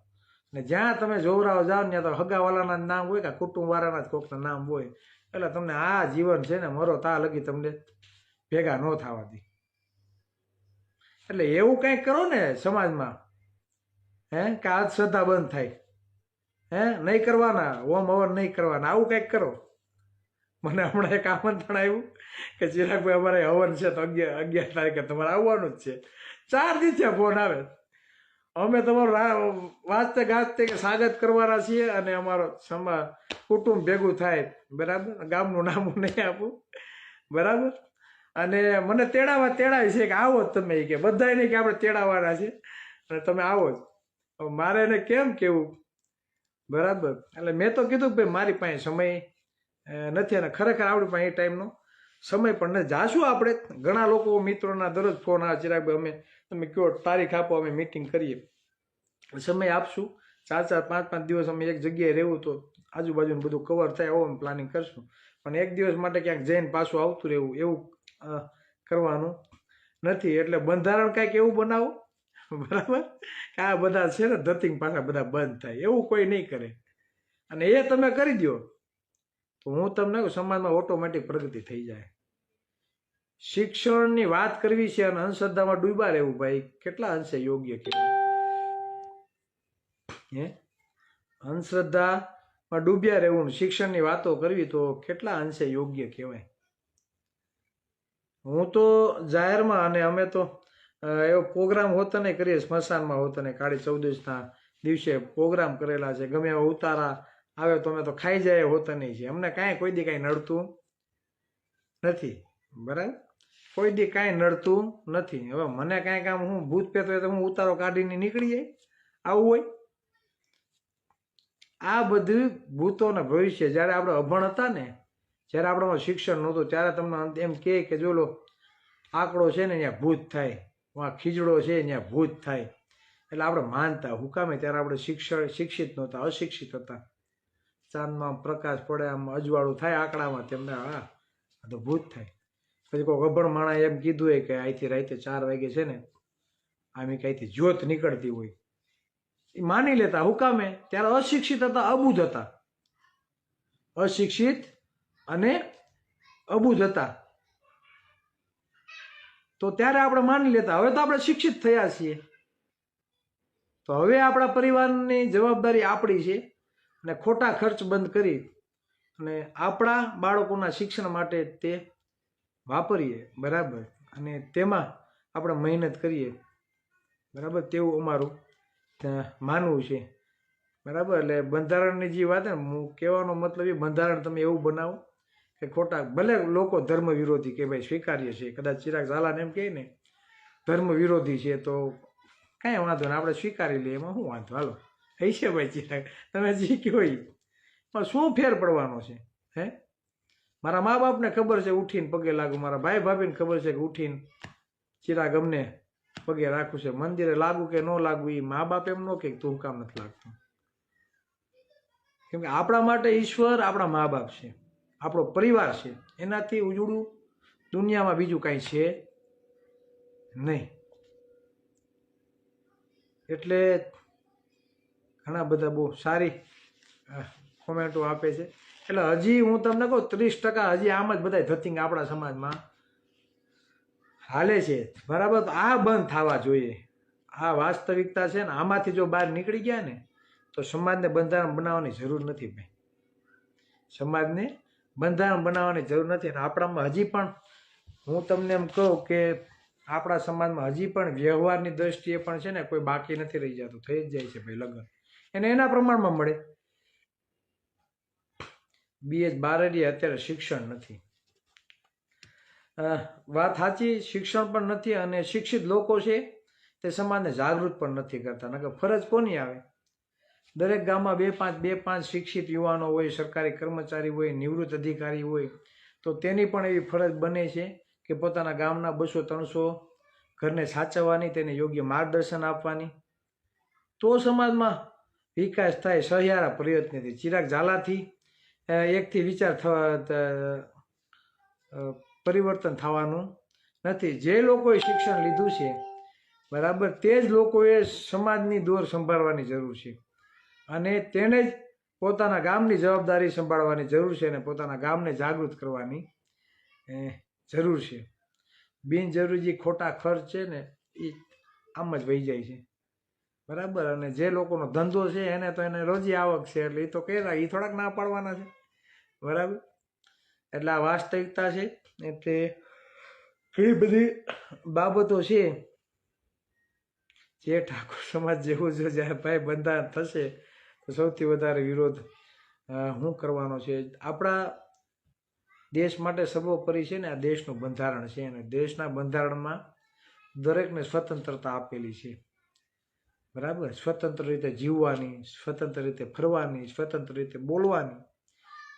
ને જ્યાં તમે જોવરાવ જાઓ ત્યાં તો હગાવાલાના જ નામ હોય કે કુટુંબવાળાના જ કોઈકના નામ હોય. એટલે તમને આ જીવન છે ને મરો તા લગી તમને ભેગા ન થવા દે. એટલે એવું કંઈક કરો ને સમાજમાં, કે આ શ્રદ્ધા બંધ થાય, નહીં કરવાના, ઓમ હવન નહીં કરવાના, આવું કંઈક કરો. મને હમણાં એક આમંત્રણ આવ્યું કે ચિરાગભાઈ અમારે હવન છે તો 11 તારીખે તમારે આવવાનું જ છે. 4 દિવસે ફોન આવે. અમે તમારું વાંચતે ગાજતે કે સ્વાગત કરવાના છીએ અને અમારો કુટુંબ ભેગું થાય, બરાબર. ગામનું નામ હું નહીં આપું, બરાબર. અને મને તેડાય છે કે આવો જ તમે, કે બધા નહીં કે આપણે તેડાવાના છે અને તમે આવો જ. હવે મારે એને કેમ કેવું, બરાબર. એટલે મેં તો કીધું કે ભાઈ મારી પાસે સમય નથી અને ખરેખર આપણી પાસે એ ટાઈમનો સમય પણ નથી. જાશું આપણે, ઘણા લોકો મિત્રોના દરરોજ ફોન આવે, ચિરાગભાઈ અમે તમે કયો તારીખ આપો, અમે મિટિંગ કરીએ, સમય આપશું. 4-4, 5-5 દિવસ અમે એક જગ્યાએ રહેવું તો આજુબાજુનું બધું કવર થાય એવું અમે પ્લાનિંગ કરશું. પણ એક દિવસ માટે ક્યાંક જઈને પાછું આવતું રહેવું એવું કરવાનું નથી. એટલે બંધારણ કાંઈક એવું બનાવો, બરાબર, કે આ બધા છે ને ધતિંગ પાછા બધા બંધ થાય, એવું કોઈ નહીં કરે. અને એ તમે કરી દો તો હું તમને કહું સમાજમાં ઓટોમેટિક પ્રગતિ થઈ જાય. શિક્ષણની વાત કરવી છે અને અંધશ્રદ્ધામાં ડૂબા રહેવું, ભાઈ કેટલા અંશે યોગ્ય કહેવાય? હે, અંધશ્રદ્ધામાં ડૂબ્યા રહેવું, શિક્ષણની વાતો કરવી તો કેટલા અંશે યોગ્ય કહેવાય? હું તો જાહેરમાં, અને અમે તો એવો પ્રોગ્રામ હોતા નહીં કરીએ, સ્મશાનમાં હોતા નહીં, કાળી ચૌદશના દિવસે પ્રોગ્રામ કરેલા છે. ગમે એવા ઉતારા આવે તો અમે તો ખાઈ જાય હોતા નહીં છે. અમને કાંઈ કોઈ દી કાંઈ નડતું નથી, બરાબર. કોઈ દી કાંઈ નડતું નથી. હવે મને કાંઈ કામ હું ભૂત પેત હોય તો હું ઉતારો કાઢીને નીકળી જાય, આવું હોય? આ બધું ભૂતોના ભવિષ્ય. જ્યારે આપણે અભણ હતા ને, જ્યારે આપણામાં શિક્ષણ નહોતું, ત્યારે તમને એમ કે જો લો આંકડો છે ને ત્યાં ભૂત થાય, વાં ખીજડો છે ત્યાં ભૂત થાય. એટલે આપણે માનતા હુકામે, ત્યારે આપણે શિક્ષિત નહોતા, અશિક્ષિત હતા. ચાંદમાં પ્રકાશ પડે, આમ અજવાળું થાય આંકડામાં, તેમને હા તો ભૂત થાય. પછી કોઈ અભણ માણસ એમ કીધું હોય કે અહીંથી રાતે 4 વાગે છે ને આમ કંઈથી જ્યોત નીકળતી હોય, એ માની લેતા. હુકામે? ત્યારે અશિક્ષિત હતા, અબુધ હતા. અશિક્ષિત અને અબુધ હતા તો ત્યારે આપણે માની લેતા. હવે તો આપણે શિક્ષિત થયા છીએ, તો હવે આપણા પરિવારની જવાબદારી આપણી છે અને ખોટા ખર્ચ બંધ કરી અને આપણા બાળકોના શિક્ષણ માટે તે વાપરીએ, બરાબર. અને તેમાં આપણે મહેનત કરીએ, બરાબર. તેવું અમારું માનવું છે, બરાબર. એટલે બંધારણની જે વાત ને, હું કહેવાનો મતલબ એ બંધારણ તમે એવું બનાવો કે ખોટા, ભલે લોકો ધર્મ વિરોધી કે ભાઈ સ્વીકાર્ય છે, કદાચ ચિરાગ ઝાલાને એમ કહે ને ધર્મ વિરોધી છે તો કાંઈ વાંધો ને, આપણે સ્વીકારી લઈએ, એમાં શું વાંધો? હાલો થઈ છે ભાઈ ચિરાગ, તમે જે કહો પણ શું ફેર પડવાનો છે? હે, મારા મા બાપને ખબર છે ઉઠીને પગે લાગુ, મારા ભાઈ ભાભીને ખબર છે કે ઉઠીને ચિરાગ અમને પગે રાખવું છે. મંદિરે લાગુ કે ન લાગુ એ મા બાપ એમ ન કે તું કામ નથી લાગતું. કેમ કે આપણા માટે ઈશ્વર આપણા મા બાપ છે, આપણો પરિવાર છે, એનાથી ઉજળું દુનિયામાં બીજું કાંઈ છે નહીં. એટલે ઘણા બધા બહુ સારી કોમેન્ટો આપે છે. એટલે હજી હું તમને કહું 30% હજી આમ જ બધા ધતિંગ આપણા સમાજમાં હાલે છે, બરાબર. તો આ બંધ થવા જોઈએ. આ વાસ્તવિકતા છે ને, આમાંથી જો બહાર નીકળી ગયા ને તો સમાજને બંધારણ બનાવવાની જરૂર નથી ભાઈ. સમાજને બંધારણ બનાવવાની જરૂર નથી. અને આપણામાં હજી પણ હું તમને એમ કહું કે આપણા સમાજમાં હજી પણ વ્યવહારની દ્રષ્ટિએ પણ છે ને કોઈ બાકી નથી રહી જતું, થઈ જ જાય છે ભાઈ લગ્ન, એને એના પ્રમાણમાં મળે. BH બારડીએ અત્યારે શિક્ષણ નથી, વાત સાચી, શિક્ષણ પણ નથી. અને શિક્ષિત લોકો છે તે સમાજને જાગૃત પણ નથી કરતા. નકર ફરજ કોની આવે? દરેક ગામમાં 2-5 શિક્ષિત યુવાનો હોય, સરકારી કર્મચારી હોય, નિવૃત્ત અધિકારી હોય, તો તેની પણ એવી ફરજ બને છે કે પોતાના ગામના 200-300 ઘરને સાચવવાની, તેને યોગ્ય માર્ગદર્શન આપવાની, તો સમાજમાં વિકાસ થાય સહિયારા પ્રયત્નથી. ચિરાગ ઝાલાથી એકથી વિચાર પરિવર્તન થવાનું નથી. જે લોકોએ શિક્ષણ લીધું છે, બરાબર, તે જ લોકોએ સમાજની દોર સંભાળવાની જરૂર છે અને તેને જ પોતાના ગામની જવાબદારી સંભાળવાની જરૂર છે અને પોતાના ગામને જાગૃત કરવાની જરૂર છે. બિનજરૂરી જે ખોટા ખર્ચ છે ને એ આમ જ વહી જાય છે, બરાબર. અને જે લોકોનો ધંધો છે એને તો એને રોજી આવક છે, એટલે એ તો કહેલા એ થોડાક ના પાડવાના છે, બરાબર. એટલે આ વાસ્તવિકતા છે. એટલે ઘણી બધી બાબતો છે જે ઠાકોર સમાજ જેવું જો જ્યારે ભાઈ બંધારણ થશે તો સૌથી વધારે વિરોધ શું કરવાનો છે? આપણા દેશ માટે સર્વોપરી છે ને આ દેશનું બંધારણ છે, અને દેશના બંધારણમાં દરેકને સ્વતંત્રતા આપેલી છે, બરાબર? સ્વતંત્ર રીતે જીવવાની, સ્વતંત્ર રીતે ફરવાની, સ્વતંત્ર રીતે બોલવાની,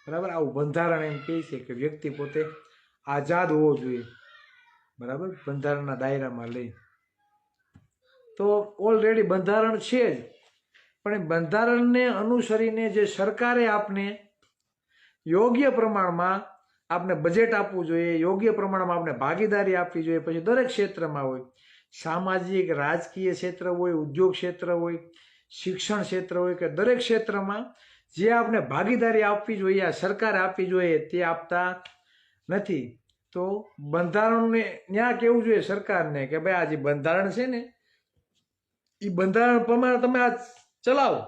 બરાબર? આવું બંધારણ એમ કહે છે કે વ્યક્તિ પોતે આઝાદ હોવો જોઈએ, બરાબર? બંધારણના દાયરામાં લઈ તો ઓલરેડી બંધારણ છે જ, પણ એ બંધારણને અનુસરીને જે સરકારે આપને યોગ્ય પ્રમાણમાં આપને બજેટ આપવું જોઈએ, યોગ્ય પ્રમાણમાં આપણે ભાગીદારી આપવી જોઈએ. પછી દરેક ક્ષેત્રમાં હોય, સામાજિક રાજકીય ક્ષેત્ર હોય, ઉદ્યોગ ક્ષેત્ર હોય, શિક્ષણ ક્ષેત્ર હોય, કે દરેક ક્ષેત્રમાં જે આપણે ભાગીદારી આપવી જોઈએ, આ સરકારે આપવી જોઈએ, તે આપતા નથી. તો બંધારણને ન્યા કેવું જોઈએ સરકારને કે ભાઈ આ જે બંધારણ છે ને એ બંધારણ પ્રમાણે તમે આ ચલાવો.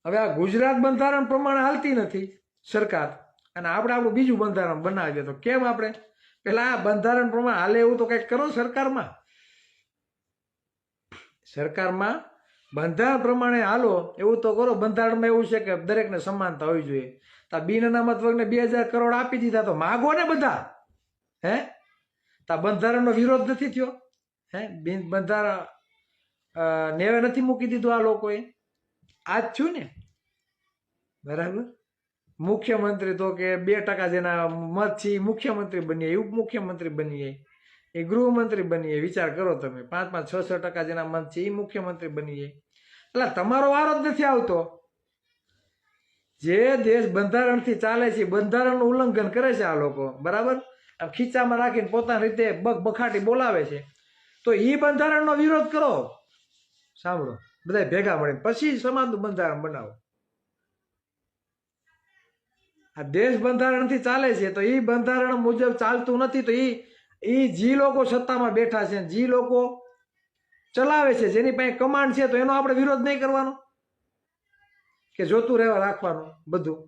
હવે આ ગુજરાત બંધારણ પ્રમાણે હાલતી નથી સરકાર, અને આપણે આપણું બીજું બંધારણ બનાવીએ તો કેમ? આપણે પેલા આ બંધારણ પ્રમાણે હાલે એવું તો કંઈક કરો સરકારમાં. સરકારમાં બંધારણ પ્રમાણે હાલો એવું તો કરો. બંધારણમાં એવું છે કે દરેકને સમાનતા હોવી જોઈએ. તો બિન અનામત વર્ગને 2000 કરોડ આપી દીધા તો માગો ને બધા. હે? તો બંધારણનો વિરોધ નથી થયો? હે? બંધારણ નેવે નથી મૂકી દીધું આ લોકોએ? આ જ થયું ને, બરાબર? મુખ્યમંત્રી તો કે 2% જેના મત છે એ મુખ્યમંત્રી બનીએ, ઉપમુખ્યમંત્રી બનીએ, એ ગૃહમંત્રી બનીએ. વિચાર કરો તમે, 5-6% જેના મત છે એ મુખ્યમંત્રી બનીએ. એટલે તમારો વારો જ નથી આવતો. જે દેશ બંધારણથી ચાલે છે બંધારણનું ઉલ્લંઘન કરે છે આ લોકો, બરાબર? આમ ખીચામાં રાખીને પોતાની રીતે બખાટી બોલાવે છે. તો એ બંધારણનો વિરોધ કરો. સાંભળો, બધા ભેગા મળીને પછી સમાજનું બંધારણ બનાવો. આ દેશ બંધારણથી ચાલે છે તો એ બંધારણ મુજબ ચાલતું નથી. તો એ જે લોકો સત્તામાં બેઠા છે, જે લોકો ચલાવે છે, જેની પાસે કમાન્ડ છે, તો એનો આપણે વિરોધ નહીં કરવાનો કે જોતું રહેવા રાખવાનું બધું?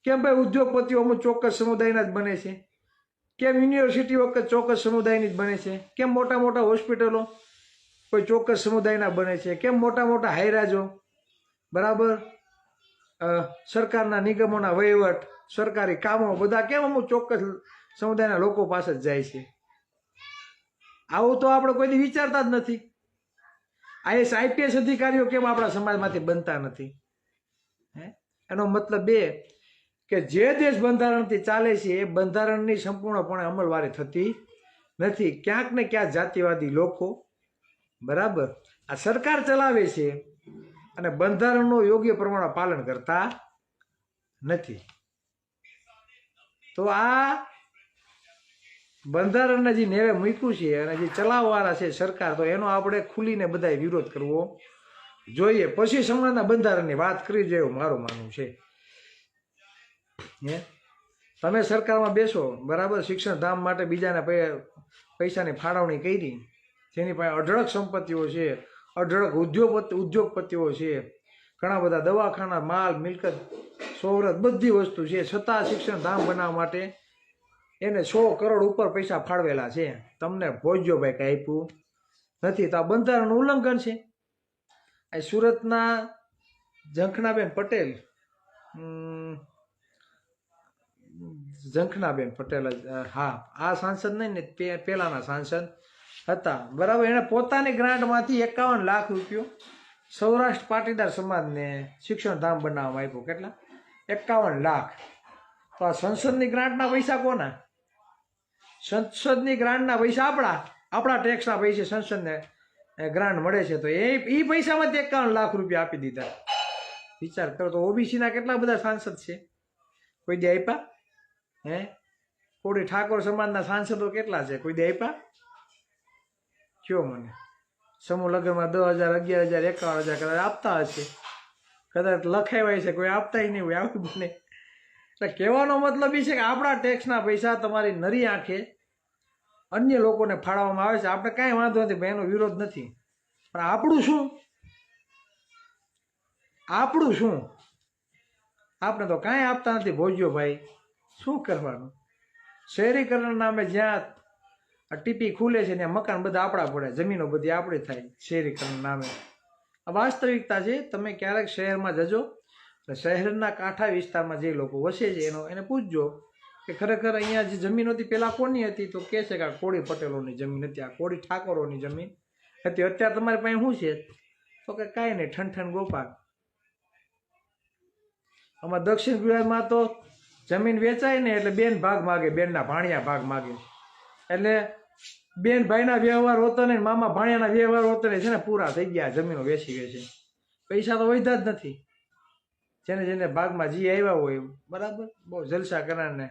કેમ ભાઈ ઉદ્યોગપતિઓ અમુક ચોક્કસ સમુદાયના જ બને છે? કેમ યુનિવર્સિટી વખત ચોક્કસ સમુદાયની જ બને છે? કેમ મોટા મોટા હોસ્પિટલો કોઈ ચોક્કસ સમુદાયના બને છે? કેમ મોટા મોટા હાઈરાજો, બરાબર, સરકારના નિગમોના વહીવટ, સરકારી કામો બધા કેમ અમુક ચોક્કસ સમુદાયના લોકો પાસે જ જાય છે? આવું તો આપણે કોઈ વિચારતા જ નથી. IPS અધિકારીઓ કેમ આપણા સમાજમાંથી બનતા નથી? એનો મતલબ એ કે જે દેશ બંધારણથી ચાલે છે એ બંધારણની સંપૂર્ણપણે અમલવારી થતી નથી. ક્યાંક ને ક્યાંક જાતિવાદી લોકો, બરાબર, આ સરકાર ચલાવે છે અને બંધારણનું યોગ્ય પ્રમાણે પાલન કરતા નથી. તો આ બંધારણને જે નેવે મૂક્યું છે અને જે ચલાવવાળા છે સરકાર, તો એનો આપણે ખુલીને બધાએ વિરોધ કરવો જોઈએ. પછી સમાજના બંધારણની વાત કરી જોઈએ, મારું માનવું છે. તમે સરકારમાં બેસો, બરાબર, શિક્ષણ ધામ માટે બીજાને પૈસાની ફાળવણી કરી, જેની પાસે અઢળક સંપત્તિઓ છે, અઢળક ઉદ્યોગપતિઓ છે, ઘણા બધા દવાખાના, માલ મિલકત, સોહરત, બધી વસ્તુ છે, છતાં શિક્ષણ ધામ બનાવવા માટે એને 100 કરોડ ઉપર પૈસા ફાળવેલા છે. તમને ભોજ્યો ભાઈ કંઈ આપ્યું નથી. તો આ બંધારણનું ઉલ્લંઘન છે. આ સુરતના ઝંખનાબેન પટેલ, ઝંખનાબેન પટેલ, હા, આ સાંસદ નહીં ને, પેલાના સાંસદ હતા, બરાબર. એણે પોતાની ગ્રાન્ટમાંથી 51 લાખ રૂપિયો સૌરાષ્ટ્ર પાટીદાર સમાજને શિક્ષણ ધામ બનાવવામાં આપ્યું. કેટલા? 51 લાખ. તો આ સંસદની ગ્રાન્ટના પૈસા કોના? સંસદની ગ્રાન્ટના પૈસા આપણા ટેક્સના પૈસે સંસદને ગ્રાન્ટ મળે છે. તો એ પૈસામાંથી 51 લાખ રૂપિયા આપી દીધા. વિચાર કરો તો OBCના કેટલા બધા સાંસદ છે? કોઈ દે આપ્યા? હે? કોડી ઠાકોર સમાજના સાંસદો કેટલા છે? કોઈ દે આપ્યા? કયો મને. સમૂહ લગ્નમાં 10,000, 11,000, 51,000 કદાચ આપતા હશે, કદાચ લખાવાય છે, કોઈ આપતા નહીં હોય, આવું બને. એટલે કહેવાનો મતલબ એ છે કે આપણા ટેક્સના પૈસા તમારી નરી આંખે અન્ય લોકોને ફાળવવામાં આવે છે. આપણે કાંઈ વાંધો નથી, એનો વિરોધ નથી, પણ આપણું શું? આપણું શું? આપણે તો કાંઈ આપતા નથી. ભોજ્યો ભાઈ, શું કરવાનું? શહેરીકરણ નામે જ્યાં આ ટીપી ખુલે છે ને મકાન બધા આપણા પડે, જમીનો બધી આપણી થાય શહેરીકરણ નામે. આ વાસ્તવિકતા છે. તમે ક્યારેક શહેરમાં જજો, શહેરના કાંઠા વિસ્તારમાં જે લોકો વસે છે એને પૂછજો કે ખરેખર અહીંયા જે જમીન હતી પહેલાં કોની હતી, તો કહે છે કે આ કોળી પટેલોની જમીન હતી, આ કોળી ઠાકોરોની જમીન હતી. અત્યારે તમારી પાસે શું છે, તો કે કાંઈ નહીં, ઠનઠન ગોપાલ. આમાં દક્ષિણ ગુજરાતમાં તો જમીન વેચાય ને એટલે બેન ભાગ માગે, બેનના ભાણિયા ભાગ માગે. એટલે બેન ભાઈના વ્યવહાર હોતો ને મામા ભાણિયાના વ્યવહાર હોતો ને છે ને પૂરા થઈ ગયા, જમીનો વેચી વેચે. પૈસા તો વધ્યા જ નથી. જેને જેને ભાગમાં જી આવ્યા હોય બરાબર, બહુ જલસા કરવાને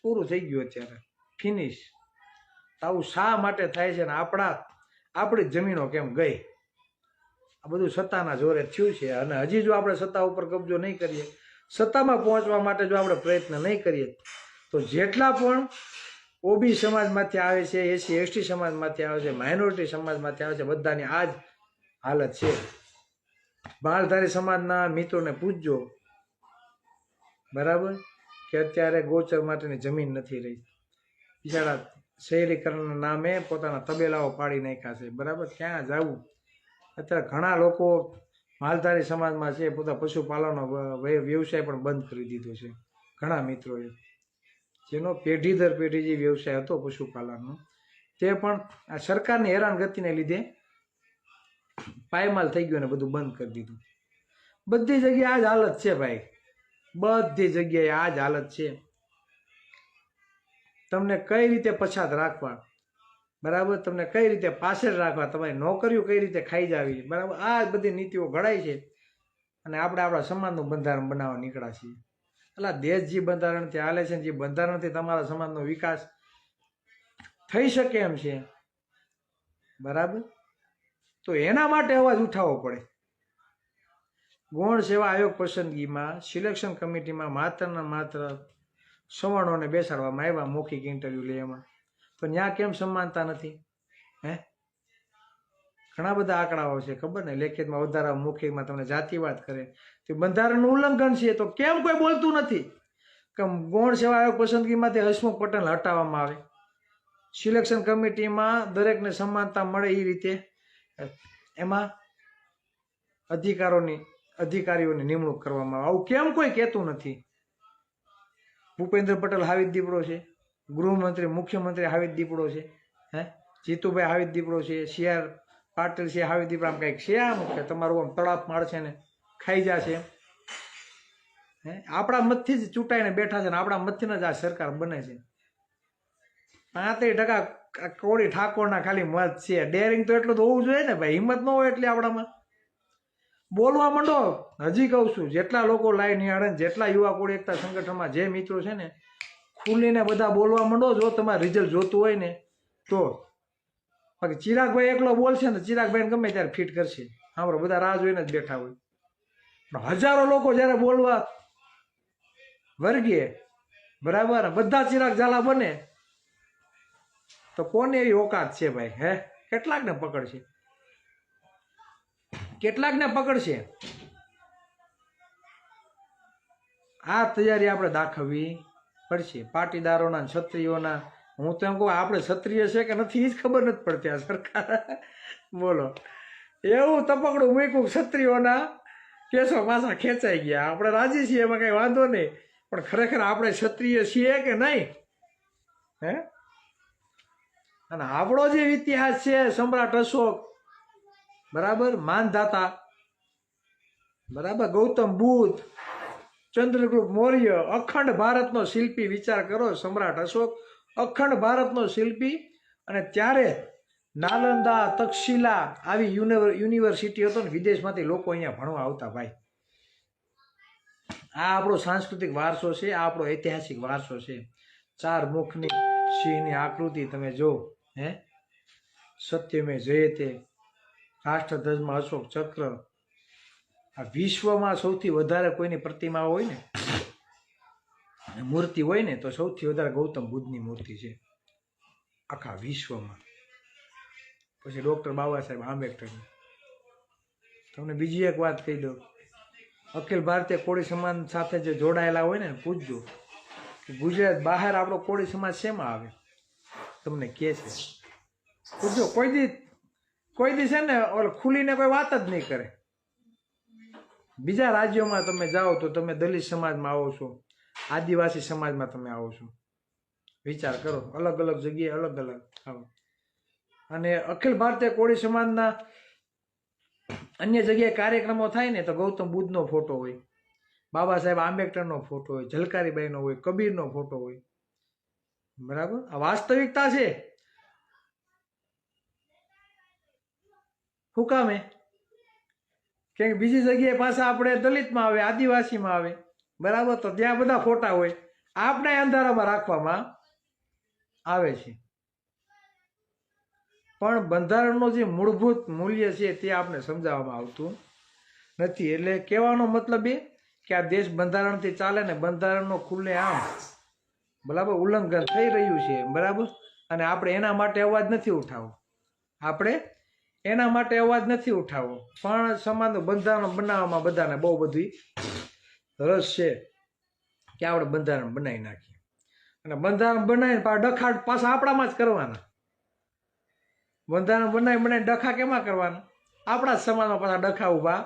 પૂરું થઈ ગયું અત્યારે, ફિનિશ. આવું શા માટે થાય છે ને આપણી જ જમીનો કેમ ગઈ? આ બધું સત્તાના જોરે થયું છે. અને હજી જો આપણે સત્તા ઉપર કબજો નહીં કરીએ, સત્તામાં પહોંચવા માટે જો આપણે પ્રયત્ન નહીં કરીએ, તો જેટલા પણ ઓબી સમાજમાંથી આવે છે, એસસી એસટી સમાજમાંથી આવે છે, માઇનોરિટી સમાજમાંથી આવે છે, બધાની આ જ હાલત છે. માલધારી સમાજના મિત્રોને પૂછજો બરાબર, કે અત્યારે ગોચર માટેની જમીન નથી રહી. બિચારા શહેરીકરણના નામે પોતાના તબેલાઓ પાડી નાખ્યા છે બરાબર. ક્યાં જવું? અત્યારે ઘણા લોકો માલધારી સમાજમાં છે, પોતા પશુપાલનનો વ્યવસાય પણ બંધ કરી દીધો છે. ઘણા મિત્રોએ, જેનો પેઢી દર પેઢી જે વ્યવસાય હતો પશુપાલનનો, તે પણ આ સરકારની હેરાનગતિને લીધે પાયમાલ થઈ ગયો ને બધું બંધ કરી દીધું. બધી જગ્યાએ આ જ હાલત છે ભાઈ, બધી જગ્યાએ આ જ હાલત છે. તમને કઈ રીતે પછાત રાખવા બરાબર, તમને કઈ રીતે પાછળ રાખવા, તમારી નોકરીઓ કઈ રીતે ખાઈ જાવી બરાબર, આ બધી નીતિઓ ઘડાય છે. અને આપણે આપણા સમાજનું બંધારણ બનાવવા નીકળ્યા છીએ. એટલે દેશ જે બંધારણથી હાલે છે, જે બંધારણથી તમારા સમાજનો વિકાસ થઈ શકે એમ છે બરાબર, તો એના માટે અવાજ ઉઠાવવો પડે. ગૌણ સેવા આયોગ પસંદગીમાં સિલેક્શન કમિટીમાં માત્ર ને માત્ર સવર્ણોને બેસાડવામાં આવ્યા મૌખિક ઇન્ટરવ્યૂ લેવામાં, તો ત્યાં કેમ સમાનતા નથી? હે, ઘણા બધા આંકડાઓ છે ખબર ને, લેખિતમાં વધારા, મૌખિકમાં તમને જાતિવાદ કરે, તો બંધારણનું ઉલ્લંઘન છે. તો કેમ કોઈ બોલતું નથી કે ગૌણ સેવા આયોગ પસંદગીમાંથી હસમુખ પટેલ હટાવવામાં આવે, સિલેક્શન કમિટીમાં દરેકને સમાનતા મળે એ રીતે એમાં અધિકારીઓની નિમણૂક કરવામાં આવે? આવું કેમ કોઈ કહેતું નથી? ભૂપેન્દ્ર પટેલ હાવિદ દીપડો છે, ગૃહમંત્રી મુખ્યમંત્રી હાવિદ દીપડો છે, હે જીતુભાઈ હાવિદ દીપડો છે, CR પાટીલ છે હાવિદ દીપડો. આમ કંઈક છે આમ કે તમારું આમ તળાપ મારશે ને ખાઈ જશે? હે, આપણા મતથી જ ચૂંટાઈને બેઠા છે ને આપણા મતથી જ આ સરકાર બને છે. 35% કોળી ઠાકોરના ખાલી મત છે. ડેરિંગ તો એટલું તો હોવું જોઈએ ને ભાઈ, હિંમત ન હોય એટલે આપણામાં બોલવા માંડો. હજી કહું છું, જેટલા લોકો લાઈ નિહાળે, જેટલા યુવા કોળી એકતા સંગઠનમાં જે મિત્રો છે ને, ખુલીને બધા બોલવા માંડો. જો તમારે રિઝલ્ટ જોતું હોય ને તો. બાકી ચિરાગભાઈ એકલો બોલશે ને, ચિરાગભાઈને ગમે ત્યારે ફિટ કરશે. સાંભળો, બધા રાહ જોઈને જ બેઠા હોય. પણ હજારો લોકો જ્યારે બોલવા વર્ગીએ બરાબર, બધા ચિરાગ ઝાલા બને, તો કોને એવી ઓકાત છે ભાઈ? હે, કેટલાકને પકડશે, કેટલાકને પકડશે. આ તૈયારી આપણે દાખવવી પડશે. પાટીદારોના, ક્ષત્રિયોના, હું તો એમ કહું આપણે ક્ષત્રિય છે કે નથી એ જ ખબર નથી પડતી આ સરકાર. બોલો, એવું તપકડું મૂક્યું, ક્ષત્રિયોના કેસો પાછા ખેંચાઈ ગયા. આપણે રાજી છીએ, એમાં કંઈ વાંધો નહીં, પણ ખરેખર આપણે ક્ષત્રિય છીએ કે નહીં? હે, અને આપણો જે ઇતિહાસ છે, સમ્રાટ અશોક બરાબર, માનધાતા બરાબર, ગૌતમ બુદ્ધ, ચંદ્રગુપ્ત મૌર્ય, અખંડ ભારતનો શિલ્પી. વિચાર કરો, સમ્રાટ અશોક અખંડ ભારતનો શિલ્પી. અને ત્યારે નાલંદા, તક્ષશિલા આવી યુનિવર્સિટી હતો ને, વિદેશમાંથી લોકો અહીંયા ભણવા આવતા ભાઈ. આ આપણો સાંસ્કૃતિક વારસો છે, આ આપણો ઐતિહાસિક વારસો છે. 4 મુખની સિંહની આકૃતિ તમે જો, હે, સત્યમે જયતે, રાષ્ટ્રધ્વજમાં અશોક ચક્ર. આ વિશ્વમાં સૌથી વધારે કોઈની પ્રતિમા હોય ને, મૂર્તિ હોય ને, તો સૌથી વધારે ગૌતમ બુદ્ધની મૂર્તિ છે આખા વિશ્વમાં. પછી ડૉક્ટર બાબા સાહેબ આંબેડકરની. તમને બીજી એક વાત કહી દઉં, અખિલ ભારતીય કોળી સમાજ સાથે જે જોડાયેલા હોય ને, પૂછજો કે ગુજરાત બહાર આપણો કોળી સમાજ શેમાં આવે? તમને કહે છે. પૂછજો કોઈ દી છે ને ખુલીને કોઈ વાત જ નહીં કરે. બીજા રાજ્યોમાં તમે જાઓ તો તમે દલિત સમાજમાં આવો છો, આદિવાસી સમાજમાં તમે આવો છો, વિચાર કરો, અલગ અલગ જગ્યાએ અલગ અલગ આવો. અને અખિલ ભારતીય કોળી સમાજના અન્ય જગ્યાએ કાર્યક્રમો થાય ને તો ગૌતમ બુદ્ધનો ફોટો હોય, બાબા સાહેબ આંબેડકરનો ફોટો હોય, ઝલકારીબાઈનો હોય, કબીરનો ફોટો હોય. બરાબર, આ વાસ્તવિકતા છે. શું કામે? કે બીજી જગ્યાએ પાછા આપણે દલિતમાં આવે, આદિવાસીમાં આવે, બરાબર, તો ત્યાં બધા ફોટા હોય, આપણે અંધારામાં રાખવામાં આવે છે. પણ બંધારણનો જે મૂળભૂત મૂલ્ય છે તે આપણે સમજાવવામાં આવતું નથી. એટલે કહેવાનો મતલબ એ કે આ દેશ બંધારણથી ચાલે ને બંધારણનો ખુલ્લે આમ બરાબર ઉલ્લંઘન થઈ રહ્યું છે, બરાબર, અને આપણે એના માટે અવાજ નથી ઉઠાવવો. આપણે એના માટે અવાજ નથી ઉઠાવવો. પણ સમાજનું બંધારણ બનાવવામાં બધાને બહુ બધી રસ છે કે આપણે બંધારણ બનાવી નાખીએ. અને બંધારણ બનાવીને ડખા પાછા આપણામાં જ કરવાના. બંધારણ બનાવીને ડખા કેમાં કરવાના? આપણા જ સમાજમાં પાછા ડખા ઊભા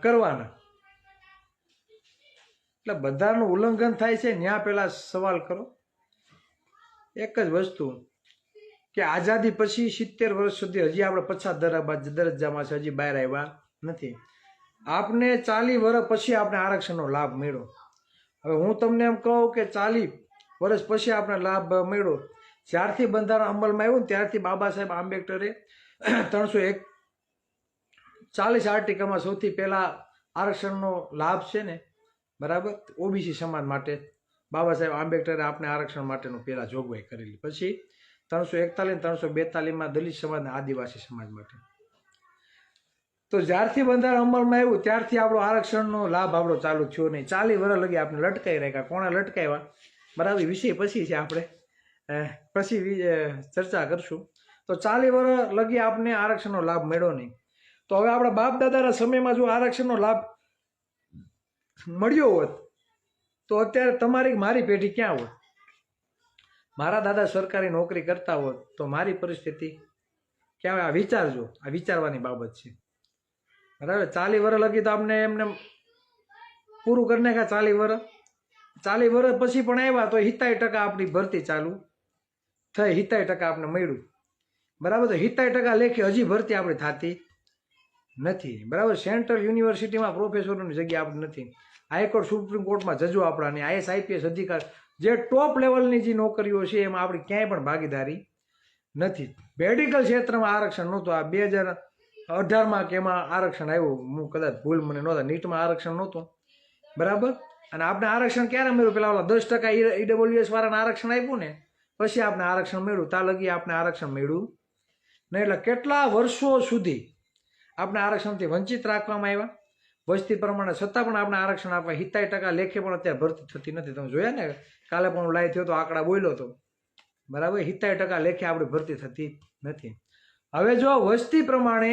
કરવાના. એટલે બંધારણનું ઉલ્લંઘન થાય છે ત્યાં પહેલા સવાલ કરો. એક જ વસ્તુ કે આઝાદી પછી 70 વર્ષ સુધી હજી આપણે પછાત દરજ્જામાં છે, હજી બહાર આવ્યા નથી. આપને 40 વર્ષ પછી આપણે આરક્ષણનો લાભ મળ્યો. હવે હું તમને એમ કહું કે 40 વર્ષ પછી આપણે લાભ મળ્યો. જ્યારથી બંધારણ અમલમાં આવ્યું ને ત્યારથી બાબા સાહેબ આંબેડકરે 341 આર્ટિકલમાં સૌથી પહેલા આરક્ષણનો લાભ છે ને, બરાબર, ઓબીસી સમાજ માટે બાબા સાહેબ આંબેડકરે આપણે આરક્ષણ માટેનું પહેલા જોગવાઈ કરેલી. પછી 341 342માં દલિત સમાજ અને આદિવાસી સમાજ માટે. તો જ્યારથી બંધારણ અમલમાં આવ્યું ત્યારથી આપણો આરક્ષણનો લાભ આપણો ચાલુ થયો નહીં. 40 વર્ષ લગી આપણે લટકાઈ રાખ્યા. કોણે લટકાવ્યા? બરાબર, વિષય પછી છે, આપણે પછી ચર્ચા કરશું. તો 40 વર્ષ લગી આપણે આરક્ષણનો લાભ મળ્યો નહીં. તો હવે આપણા બાપ દાદાના સમયમાં જો આરક્ષણનો લાભ મળ્યો હોત તો અત્યારે તમારી મારી પેઢી ક્યાં હોત? મારા દાદા સરકારી નોકરી કરતા હોત તો મારી પરિસ્થિતિ ક્યાં હોય? આ વિચારજો, આ વિચારવાની બાબત છે, બરાબર. 40 વર્ષ લગી તો આપણે એમને પૂરું કરી નાખ્યા. 40 વર્ષ પછી પણ આવ્યા તો 70% આપણી ભરતી ચાલુ થઈ, 70% આપણે મળ્યું, બરાબર. તો 70% લેખે હજી ભરતી આપણી થતી નથી, બરાબર. સેન્ટ્રલ યુનિવર્સિટીમાં પ્રોફેસરોની જગ્યા આપણે નથી. હાઈકોર્ટ સુપ્રીમ કોર્ટમાં જજો આપણાની, આઈએસ આઈપીએસ અધિકારી જે ટોપ લેવલની જે નોકરીઓ છે એમાં આપણી ક્યાંય પણ ભાગીદારી નથી. મેડિકલ ક્ષેત્રમાં આરક્ષણ નહોતું. આ 2018માં કે એમાં આરક્ષણ આવ્યું, હું કદાચ ભૂલ મને નહોતા, નીટમાં આરક્ષણ નહોતું, બરાબર. અને આપણે આરક્ષણ ક્યારે મળ્યું? પેલા ઓલા 10% ઈડબ્લ્યુએસ વાળાને આરક્ષણ આપ્યું ને પછી આપણે આરક્ષણ મળ્યું. ત્યાં લગી આપણે આરક્ષણ મળ્યું નહીં. એટલે કેટલા વર્ષો સુધી આપણે આરક્ષણથી વંચિત રાખવામાં આવ્યા. વસ્તી પ્રમાણે છતાં પણ આપણે આરક્ષણ આપવા 70% લેખે પણ અત્યારે ભરતી થતી નથી. તમે જોયા ને, કાલે પણ હું લાઈવ થયો તો આંકડા બોલ્યો હતો, બરાબર. 70% લેખે આપણી ભરતી થતી નથી. હવે જો વસ્તી પ્રમાણે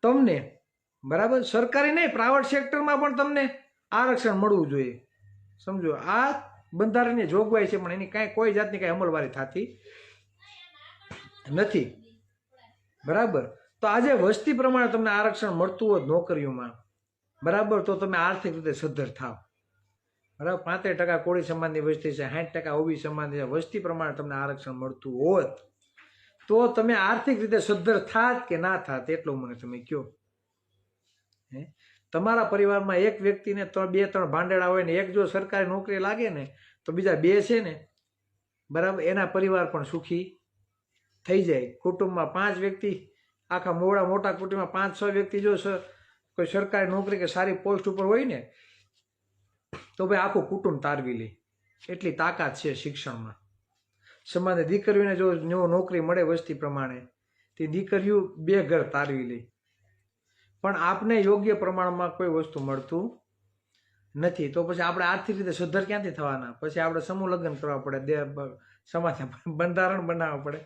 તમને, બરાબર, સરકારી નહીં પ્રાઇવેટ સેક્ટરમાં પણ તમને આરક્ષણ મળવું જોઈએ. સમજો, આ બંધારણની જોગવાઈ છે પણ એની કાંઈ કોઈ જાતની કાંઈ અમલવારી થતી નથી, બરાબર. તો આજે વસ્તી પ્રમાણે તમને આરક્ષણ મળતું હોય નોકરીઓમાં, બરાબર, તો તમે આર્થિક રીતે સદ્ધર થાવ, બરાબર. 35% કોળી સમાજની વસ્તી છે, 60% ઓબીસી સમાજની વસ્તી પ્રમાણે તમને આરક્ષણ મળતું હોત તો તમે આર્થિક રીતે સદ્ધર થાત કે ના થાત એટલું મને તમે કહો. તમારા પરિવારમાં એક વ્યક્તિને 2-3 ભાંડેડા હોય ને એક જો સરકારી નોકરી લાગે ને તો બીજા 2 છે ને, બરાબર, એના પરિવાર પણ સુખી થઈ જાય. કુટુંબમાં 5 વ્યક્તિ, આખા મોટા કુટુંબમાં 5-6 વ્યક્તિ જો કોઈ સરકારી નોકરી કે સારી પોસ્ટ ઉપર હોય ને તો ભાઈ આખું કુટુંબ તારવી લે. એટલી તાકાત છે શિક્ષણમાં. સમાજની દીકરીઓને જો નોકરી મળે વસ્તી પ્રમાણે તે દીકરીઓ 2 ઘર તારવી લે. પણ આપને યોગ્ય પ્રમાણમાં કોઈ વસ્તુ મળતું નથી. તો પછી આપણે આર્થિક રીતે સદ્ધર ક્યાંથી થવાના? પછી આપણે સમૂહ લગ્ન કરવા પડે, સમાજ બંધારણ બનાવવા પડે,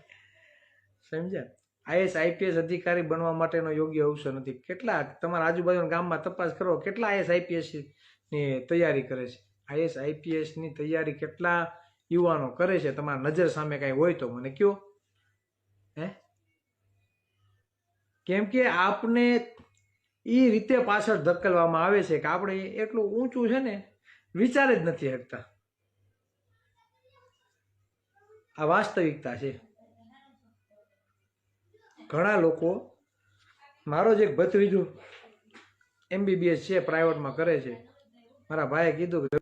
સમજ્યા? આઈએસ આઈપીએસ અધિકારી બનવા માટેનો યોગ્ય અવસર નથી. કેટલા તમારા આજુબાજુના ગામમાં તપાસ કરો, કેટલા આઈએસ આઈપીએસની તૈયારી કરે છે? આઈએસ આઈપીએસની તૈયારી કેટલા યુવાનો કરે છે, તમારા નજર સામે કાંઈ હોય તો મને કયો. હે, કેમ કે આપને એ રીતે પાછળ ધકેલવામાં આવે છે કે આપણે એટલું ઊંચું છે ને વિચાર જ નથી શકતા. આ વાસ્તવિકતા છે. ઘણા લોકો, મારો જ એક ભત્રીજો MBBS છે, પ્રાઇવેટમાં કરે છે. મારા ભાઈએ કીધું કે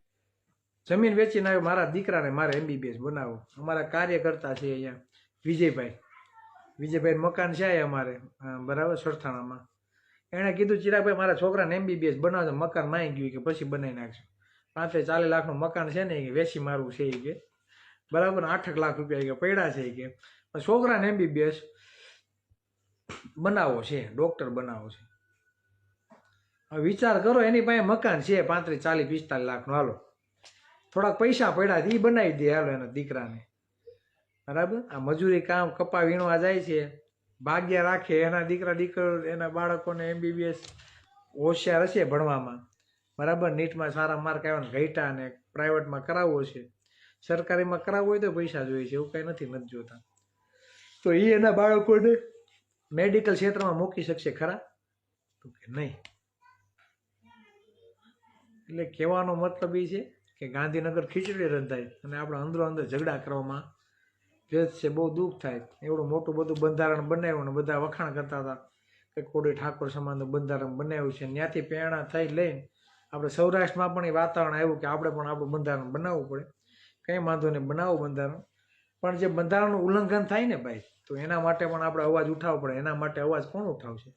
જમીન વેચીને આવ્યો, મારા દીકરાને મારે MBBS બનાવો. અમારા કાર્યકર્તા છે અહીંયા વિજયભાઈ મકાન છે અમારે, બરાબર, સરથાણામાં. એણે કીધું ચિરાગભાઈ મારા છોકરાને MBBS બનાવજો, મકાન માઈ ગયું કે પછી બનાવી નાખશું. 35-40 લાખનું મકાન છે ને એ વેચી મારવું છે એ કે, બરાબર, 8 લાખ રૂપિયા કે પડ્યા છે કે, છોકરાને MBBS બનાવવો છે, ડોક્ટર બનાવવો છે. હવે વિચાર કરો, એની પાસે મકાન છે 35-40-45 લાખનું, હાલો થોડાક પૈસા પડ્યા એ બનાવી દે હાલો એના દીકરાને, બરાબર. આ મજૂરી કામ કપા વીણવા જાય છે, ભાગ્ય રાખે એના દીકરો એના બાળકોને MBBS હોશિયાર હશે ભણવામાં, બરાબર, નીટમાં સારા માર્ક આવ્યા, ઘટ્યા ને પ્રાઇવેટમાં કરાવવો છે. સરકારીમાં કરાવવું હોય તો પૈસા જોઈએ છે, એવું કંઈ નથી જોતા. તો એ એના બાળકોને મેડિકલ ક્ષેત્રમાં મૂકી શકશે ખરા? તો કે નહીં. એટલે કહેવાનો મતલબ એ છે કે ગાંધીનગર ખીચડી રંધાય અને આપણે અંદરો અંદર ઝઘડા કરવામાં જે છે બહુ દુઃખ થાય. એવડું મોટું બધું બંધારણ બનાવ્યું ને બધા વખાણ કરતા હતા કે કોડી ઠાકોર સમાજનું બંધારણ બનાવ્યું છે. ત્યાંથી પ્રેરણા થઈ લઈને આપણે સૌરાષ્ટ્રમાં પણ એ વાતાવરણ આવ્યું કે આપણે પણ આપણું બંધારણ બનાવવું પડે. કંઈ વાંધો નહીં, બનાવવું બંધારણ, પણ જે બંધારણનું ઉલ્લંઘન થાય ને ભાઈ, તો એના માટે પણ આપણે અવાજ ઉઠાવવો પડે. એના માટે અવાજ કોણ ઉઠાવશે?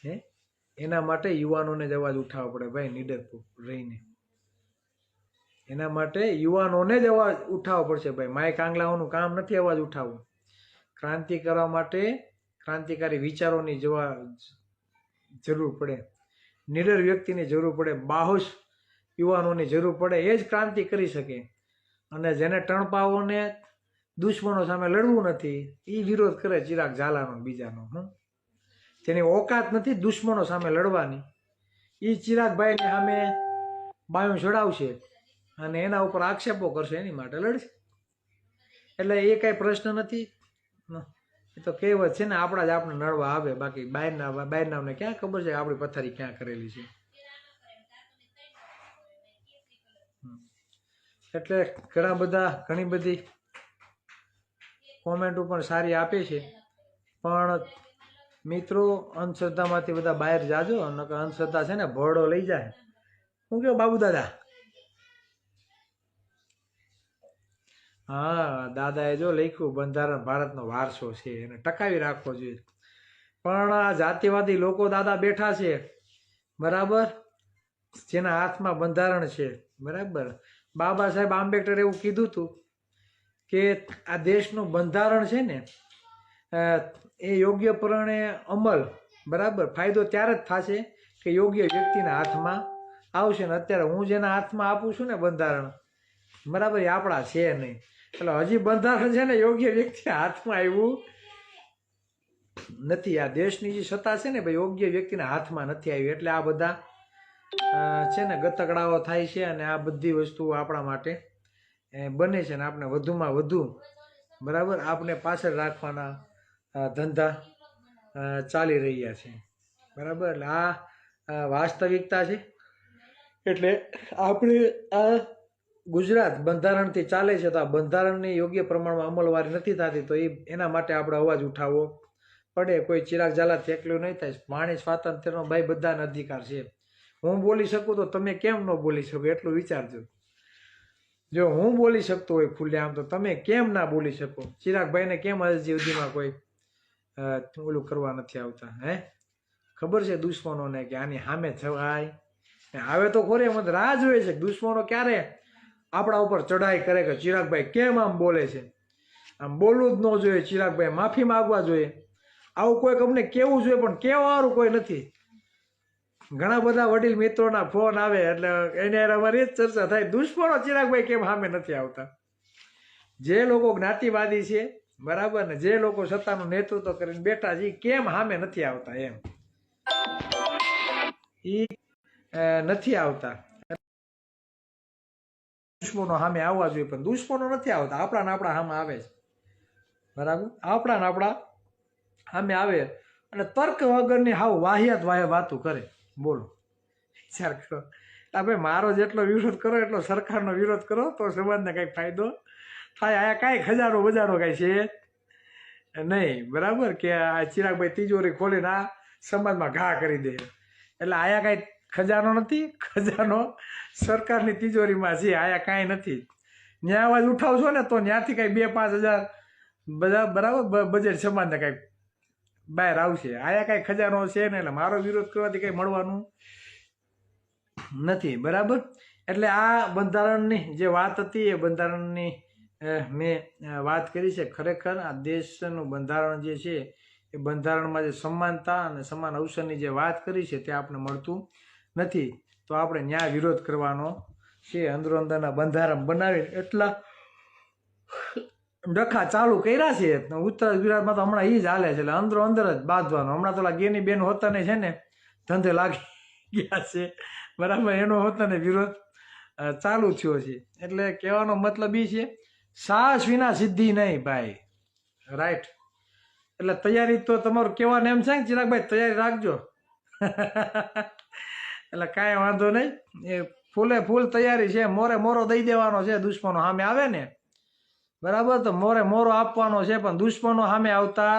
હે, એના માટે યુવાનોને જ અવાજ ઉઠાવવો પડે ભાઈ, નીડર રહીને. એના માટે યુવાનોને જ અવાજ ઉઠાવવો પડશે ભાઈ. માઇક આંગલાઓનું કામ નથી અવાજ ઉઠાવવું. ક્રાંતિ કરવા માટે ક્રાંતિકારી વિચારોની જરૂર પડે, નીડર વ્યક્તિની જરૂર પડે, બાહોશ યુવાનોની જરૂર પડે. એ જ ક્રાંતિ કરી શકે. અને જેને ટણપાઓને દુશ્મનો સામે લડવું નથી એ વિરોધ કરે ચિરાગ ઝાલાનો બીજાનો. જેની ઓકાત નથી દુશ્મનો સામે લડવાની, એ ચિરાગભાઈને સામે બાયું ચડાવશે અને એના ઉપર આક્ષેપો કરશે, એની માટે લડશે. એટલે એ કાંઈ પ્રશ્ન નથી. એ તો કહેવત છે ને, આપણા જ આપણે નડવા આવે, બાકી બહારનાને ક્યાં ખબર છે કે આપણી પથારી ક્યાં કરેલી છે. એટલે ઘણી બધી કોમેન્ટો પણ સારી આપે છે, પણ મિત્રો અંધશ્રદ્ધામાંથી બધા બહાર જાજો, નકર અંધશ્રદ્ધા છે ને ભરડો લઈ જાય. હું કહું બાબુ દાદા? હા, દાદાએ જો લખ્યું બંધારણ ભારતનો વારસો છે, એને ટકાવી રાખવો જોઈએ. પણ આ જાતિવાદી લોકો દાદા બેઠા છે, બરાબર, જેના હાથમાં બંધારણ છે, બરાબર. બાબા સાહેબ આંબેડકરે એવું કીધું હતું કે આ દેશનું બંધારણ છે ને એ યોગ્યપણે અમલ, બરાબર, ફાયદો ત્યારે જ થશે કે યોગ્ય વ્યક્તિના હાથમાં આવશે. ને અત્યારે હું જેના હાથમાં આપું છું ને બંધારણ, બરાબર, એ આપણા છે નહીં. એટલે હજી બંધારણ છે ને યોગ્ય વ્યક્તિના હાથમાં આવ્યું નથી. આ દેશની જે સત્તા છે ને ભાઈ યોગ્ય વ્યક્તિના હાથમાં નથી આવી. એટલે આ બધા છે ને ગતકડાઓ થાય છે અને આ બધી વસ્તુઓ આપણા માટે બને છે. ને આપણે વધુમાં વધુ, બરાબર, આપણે પાછળ રાખવાના ધંધા ચાલી રહ્યા છે, બરાબર. એટલે આ વાસ્તવિકતા છે. એટલે આપણે આ ગુજરાત બંધારણથી ચાલે છે, તો આ બંધારણની યોગ્ય પ્રમાણમાં અમલવારી નથી થતી, તો એના માટે આપણે અવાજ ઉઠાવવો પડે. કોઈ ચિરાગ ઝાલાથી એકલું નહીં થાય. વાણી સ્વાતંત્ર્યનો ભાઈ બધાને અધિકાર છે. હું બોલી શકું તો તમે કેમ ન બોલી શકો? એટલું વિચારજો. જો હું બોલી શકતો હોય ખુલ્લે આમ, તો તમે કેમ ના બોલી શકો? ચિરાગભાઈને કેમ હજી સુધીમાં કોઈ ઓલું કરવા નથી આવતા? હે, ખબર છે દુશ્મનોને કે આની સામે થવાય? આવે તો ખોરે મને રાહ જોઈએ છે દુશ્મનો ક્યારે આપણા ઉપર ચઢાઈ કરે કે ચિરાગભાઈ કેમ આમ બોલે છે. આમ બોલવું જ ન જોઈએ. ચિરાગભાઈ માફી માગવા જોઈએ. આવું કોઈક અમને કેવું જોઈએ, પણ કહેવાવાળું કોઈ નથી. ઘણા બધા વડીલ મિત્રોના ફોન આવે એટલે એને અમારી જ ચર્ચા થાય, દુશ્મનો ચિરાગભાઈ કેમ સામે નથી આવતા. જે લોકો જ્ઞાતિવાદી છે, બરાબર, ને જે લોકો સત્તાનું નેતૃત્વ કરીને બેઠા છે કેમ સામે નથી આવતા? એમ એ નથી આવતા. દુશ્મનો સામે આવવા જોઈએ, પણ દુશ્મનો નથી આવતા, આપણા ને આપણા સામે આવે છે. બરાબર, આપણા ને આપણા સામે આવે અને તર્ક વગરની હાવ વાહિયાત વાતું કરે. બોલો, વિચાર કરો. ભાઈ મારો જેટલો વિરોધ કરો એટલો સરકારનો વિરોધ કરો તો સમાજને કંઈક ફાયદો થાય. આયા કાંઈ ખજાનો બજારો કાંઈ છે નહીં. બરાબર, કે આ ચિરાગભાઈ તિજોરી ખોલીને આ સમાજમાં ઘા કરી દે, એટલે આયા કાંઈ ખજાનો નથી. ખજાનો સરકારની તિજોરીમાં છે, આયા કાંઈ નથી. ત્યાં અવાજ ઉઠાવશો ને તો ત્યાંથી કાંઈ 2-5 હજાર બધા બરાબર બજેટ સમાજને કાંઈક બહાર આવશે. આયા કાંઈ ખજાનો છે ને, એટલે મારો વિરોધ કરવાથી કંઈ મળવાનું નથી. બરાબર, એટલે આ બંધારણની જે વાત હતી એ બંધારણની મેં વાત કરી છે. ખરેખર આ દેશનું બંધારણ જે છે એ બંધારણમાં જે સમાનતા અને સમાન અવસરની જે વાત કરી છે તે આપણે મળતું નથી. તો આપણે ન્યાય વિરોધ કરવાનો છે. અંદરો અંદરના બંધારણ બનાવીને એટલા ડખા ચાલુ કર્યા છે. ઉત્તર ગુજરાતમાં તો હમણાં એ જ હાલે છે, એટલે અંદરો અંદર જ બાંધવાનો. હમણાં તો ગેની બેન હોતાને છે ને ધંધે લાગી ગયા છે. બરાબર, એનો હોતાને વિરોધ ચાલુ થયો છે. એટલે કહેવાનો મતલબ એ છે, સાહસ વિના સિદ્ધિ નહીં ભાઈ. રાઈટ, એટલે તૈયારી તો તમારું કહેવાનું એમ છે ને ચિરાગભાઈ, તૈયારી રાખજો. એટલે કાંઈ વાંધો નહીં, એ ફૂલે ફૂલ તૈયારી છે. મોરે મોરો દઈ દેવાનો છે દુશ્મનો સામે આવે ને. બરાબર, તો મોરે મોરો આપવાનો છે, પણ દુશ્મનો સામે આવતા